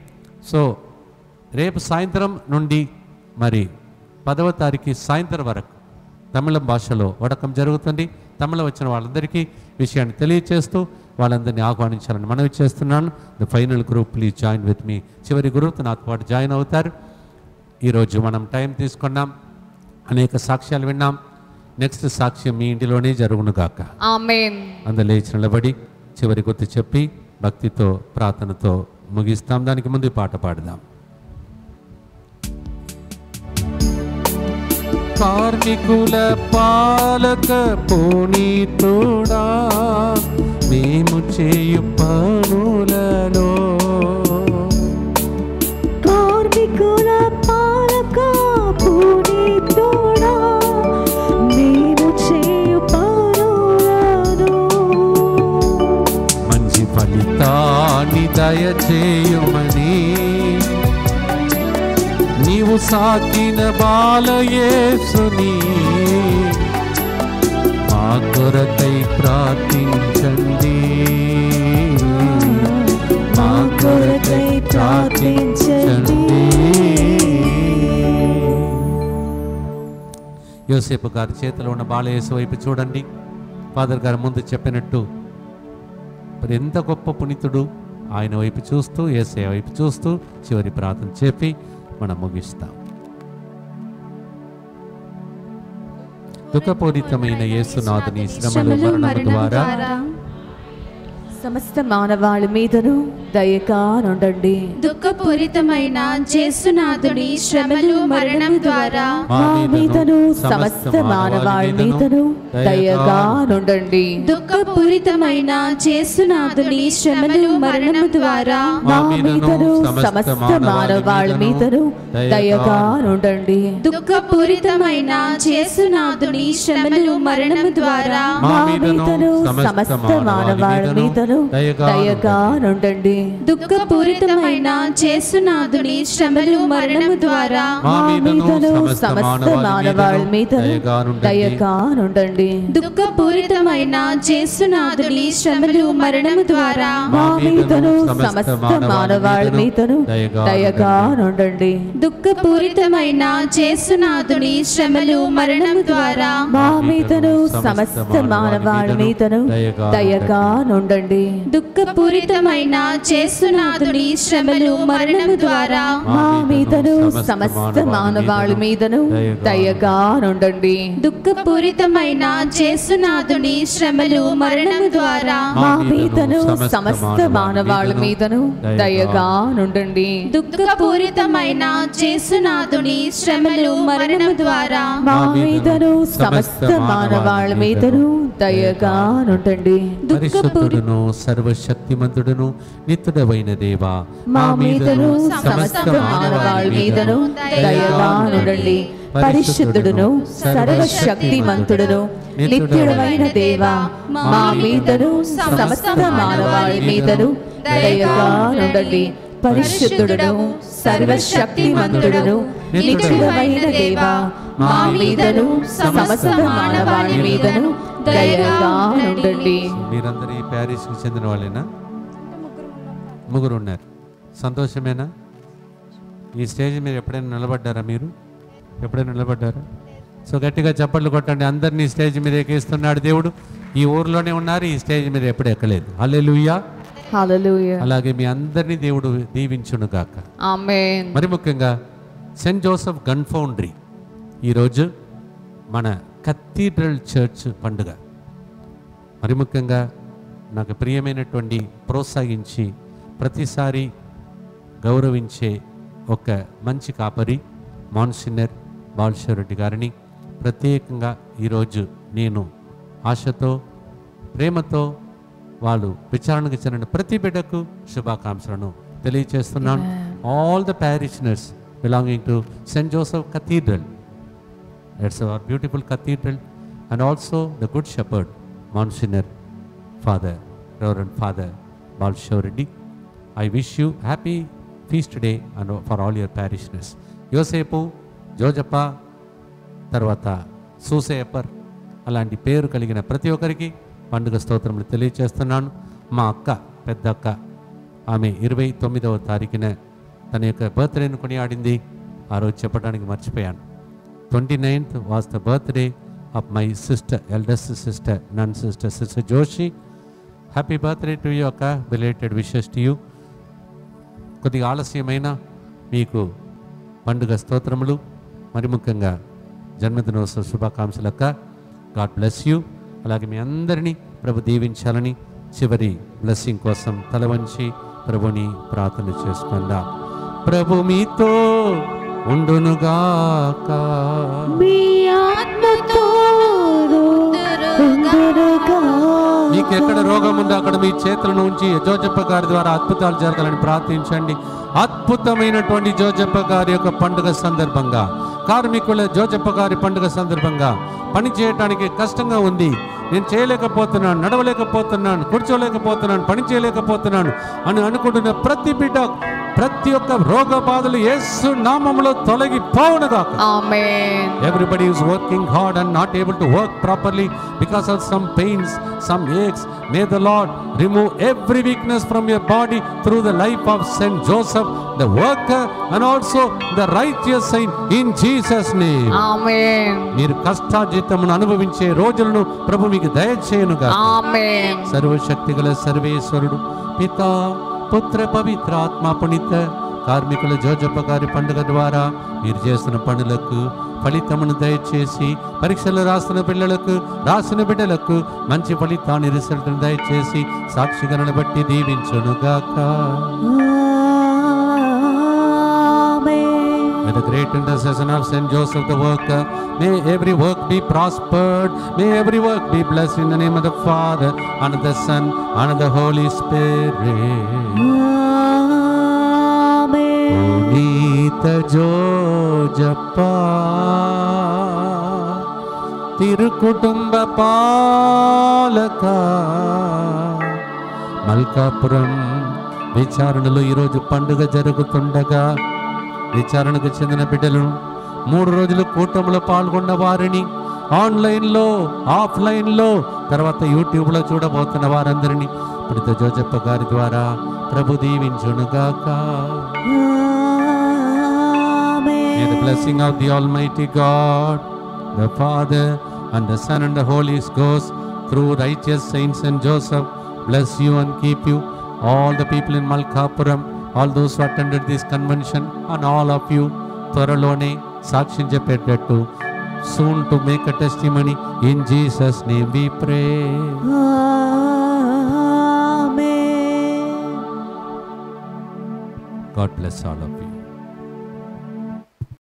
So రేపు సాయంత్రం నుండి మరి 10వ తారీఖు సాయంత్రం వరకు తమిళం భాషలో వడకం జరుగుతుంది. తమిళం వచ్చిన వాళ్ళందరికీ విషయాన్ని తెలియచేస్తూ వాళ్ళందరినీ ఆహ్వానించాలని మనవి చేస్తున్నాను. The final group please join with me. చివరి గ్రూప్ నాతో పాటు జాయిన్ అవుతారు. ఈరోజు మనం టైం తీసుకున్నాం, అనేక సాక్ష్యాలు విన్నాం. నెక్స్ట్ సాక్ష్యం మీ ఇంటిలోనే జరుగును గాక. ఆమేన్. అందరూ లేచి నిలబడి చివరి గుర్తు చెప్పి భక్తితో ప్రార్థనతో ముగిస్తాం. దానికి ముందు పాట పాడదాం. కార్మికుల పాలక పునీతుడా, మేము చేయు పనులలో, కార్మికుల పాలక పునీతుడా, మేము చేయు పనులలో మంచి ఫలితాన్ని దయచేయుమని నీవు సాకిన బాలయేసుని మా కొరకై ప్రార్థించండి, మా కొరకై ప్రార్థించండి. యోసేపు గారి చేతిలో ఉన్న బాలయేసు వైపు చూడండి. ఫాదర్ గారు ముందు చెప్పినట్టు మరి ఎంత గొప్ప పునీతుడు, ఆయన వైపు చూస్తూ యేసయ్య వైపు చూస్తూ చివరి ప్రార్థన చెప్పి మనం ముగిస్తాం. దుఃఖపూరితమైన యేసునాథుని శ్రమలు మరణము ద్వారా సమస్త మానవాళి మీదను దయగా నుండండి. దుఃఖపూరితమైన యేసునాథుని శ్రమలు మరణం ద్వారా మా మీదను సమస్త మానవాళి మీదను దయగా నుండండి. దుఃఖపూరితమైన యేసునాథుని శ్రమలు మరణం ద్వారా మా మీదను సమస్త మానవాళి మీదను దయగా నుండండి. దుఃఖపూరితమైన యేసునాథుని శ్రమలు మరణం ద్వారా మా మీదను సమస్త మానవాళి మీదను దయగా నుండండి. దుఃఖపూరితమైన యేసునాథుని శ్రమలు మరణం ద్వారా మా మీదను సమస్త మానవాళి మీదను దయగా నుండండి. దుఃఖపూరితమైన యేసునాథుని శ్రమలు మరణం ద్వారా మా మీదను సమస్త మానవాళి మీదను దయగా నుండండి. దుఃఖపూరితమైన యేసునాథుని శ్రమలు మరణం ద్వారా మా మీదను సమస్త మానవాళి మీదను దయగా నుండండి. దుఃఖపూరితమైన యేసునాథుని శ్రమలు మరణం ద్వారా మా మీదను సమస్త మానవాళి మీదను దయగా నుండండి. దుఃఖపూరితమైన యేసునాథుని శ్రమలు మరణం ద్వారా మా మీదను సమస్త మానవాళి మీదను దయగా నుండండి. దుఃఖపూరితమైన యేసునాథుని శ్రమలు మరణం ద్వారా మా మీదను సమస్త మానవాళి మీదను దయగా నుండండి. పరిశుద్ధుడును సర్వశక్తిమంతుడును నిత్యుడవైన దేవా, మా మీదను సమస్త మానవాళి మీదను దయగా నుండండి. పరిశుద్ధుడును సర్వశక్తిమంతుడును నిత్యుడవైన దేవా, మా మీదను సమస్త మానవాళి మీదను దయగా నుండండి. పరిశుద్ధుడును సర్వశక్తిమంతుడును నిత్యుడవైన దేవా, మా మీదను సమస్త మానవాళి మీదను దయగా నుండండి. మీరందరూ ఈ ప్యారిస్కి చెందిన వాళ్ళేనా? ముగ్గురు ఉన్నారు. సంతోషమేనా? ఈ స్టేజ్ మీద ఎప్పుడైనా నిలబడ్డారా? మీరు ఎప్పుడైనా నిలబడ్డారా? సో గట్టిగా చప్పట్లు కొట్టండి. అందరినీ స్టేజ్ మీద ఎక్కిస్తున్నాడు దేవుడు. ఈ ఊర్లోనే ఉన్నారు, ఈ స్టేజ్ మీద ఎప్పుడు ఎక్కలేదు. హల్లెలూయా, హల్లెలూయా. అలాగే మీ అందరినీ దేవుడు దీవించును గాక. ఆమేన్. మరి ముఖ్యంగా సెయింట్ జోసెఫ్ గన్ ఫౌండరీ ఈరోజు మన కథీడ్రల్ చర్చ్ పండుగ. మరి ముఖ్యంగా నాకు ప్రియమైనటువంటి ప్రోత్సహించి ప్రతిసారి గౌరవించే ఒక మంచి కాపరి మాన్సినర్ బాలశివరెడ్డి గారిని ప్రత్యేకంగా ఈరోజు నేను ఆశతో ప్రేమతో వాళ్ళు విచారణకు చెందిన ప్రతి బిడ్డకు శుభాకాంక్షలను తెలియజేస్తున్నాను. All the parishioners belonging to Saint Joseph cathedral, that's our beautiful cathedral, and also the good shepherd Monsignor Father Reverend Father Balshaw-Reddy. I wish you happy feast day and for all your parishioners. యోసేపు, జోజప్ప, తర్వాత సూసేపర్ అలాంటి పేరు కలిగిన ప్రతి ఒక్కరికి పండుగ స్తోత్రములు తెలియజేస్తున్నాను. మా అక్క, పెద్ద అక్క, ఆమె 29వ తారీఖున తన యొక్క బర్త్డేను కొనియాడింది. ఆ రోజు చెప్పడానికి మర్చిపోయాను. 29th was the birthday of my sister, eldest sister, nun sister, Sister Joshi. Happy birthday to you, akka. Belated wishes to you. కొద్దిగా ఆలస్యమైన మీకు పండుగ స్తోత్రములు, మరి ముఖ్యంగా జన్మదినోత్సవ శుభాకాంక్షలు అక్క. God bless you. అలాగే మీ అందరినీ ప్రభు దీవించాలని చివరి బ్లెస్సింగ్ కోసం తల వంచి ప్రభుని ప్రార్థన చేసుకుందాం. ప్రభు మీతో ఉండునుగాక, మీ ఆత్మతో ఉండునుగాక. మీకు ఎక్కడ రోగం ఉందో అక్కడ మీ చేతులను ఉంచి జోజప్ప గారి ద్వారా అద్భుతాలు జరగాలని ప్రార్థించండి. అద్భుతమైనటువంటి జోజప్ప గారి యొక్క పండుగ సందర్భంగా, కార్మికుల జోజప్ప గారి పండుగ సందర్భంగా పని చేయడానికి కష్టంగా ఉంది, నేను చేయలేకపోతున్నాను, నడవలేకపోతున్నాను, కూర్చోలేకపోతున్నాను, పని చేయలేకపోతున్నాను అని అనుకుంటున్న ప్రతి బిడ్డ, ప్రతి ఒక్క రోగ బాధలు యేసు నామములో తొలగిపోవునుగాక. ఆమేన్. Everybody is working hard and not able to work properly because of some pains, some aches. May the Lord remove every weakness from your body through the life of Saint Joseph, the worker and also the righteous saint, in Jesus name. ఆమేన్. మీరు కష్టార్జితమును అనుభవించే రోజులను ప్రభు మీకు దయచేయునుగాక. ఆమేన్. సర్వశక్తిగల సర్వేశ్వరుడు పితా, పుత్ర, పవిత్రాత్మ పుణిత కార్మికుల జోజప్ప గారి పండుగ ద్వారా మీరు చేస్తున్న పనులకు ఫలితమును దయచేసి, పరీక్షలు రాస్తున్న పిల్లలకు, రాసిన బిడ్డలకు మంచి ఫలితాన్ని రిజల్ట్ను దయచేసి సాక్షిగణను బట్టి దీవించునుగాక. May the great intercession of Saint Joseph the worker, may every work be prospered, may every work be blessed in the name of the Father, and of the Son, and of the Holy Spirit. Punita Jojappa Tirukutumba Palaka Malkapuram విచారణలో ఈరోజు పండుగ జరుగుతుండగా విచారణకు చెందిన బిడ్డలను 3 రోజులు కూటమిలో పాల్గొన్న వారిని ఆన్లైన్లో, ఆఫ్లైన్లో, తర్వాత యూట్యూబ్లో చూడబోతున్న వారందరినీ పునీత జోజప్ప గారి ద్వారా ప్రభు దీవించునుగాక. May the blessing of the Almighty God, the Father and the Son and the Holy Ghost, through righteous Saint Saint Joseph, bless you and keep you, all the people in Malkapuram, all those who attended this convention, and all of you. త్వరలోనే సాక్ష్యం చెప్పేటట్టు, soon to make a testimony. In Jesus' name we pray. Amen. God bless all of you.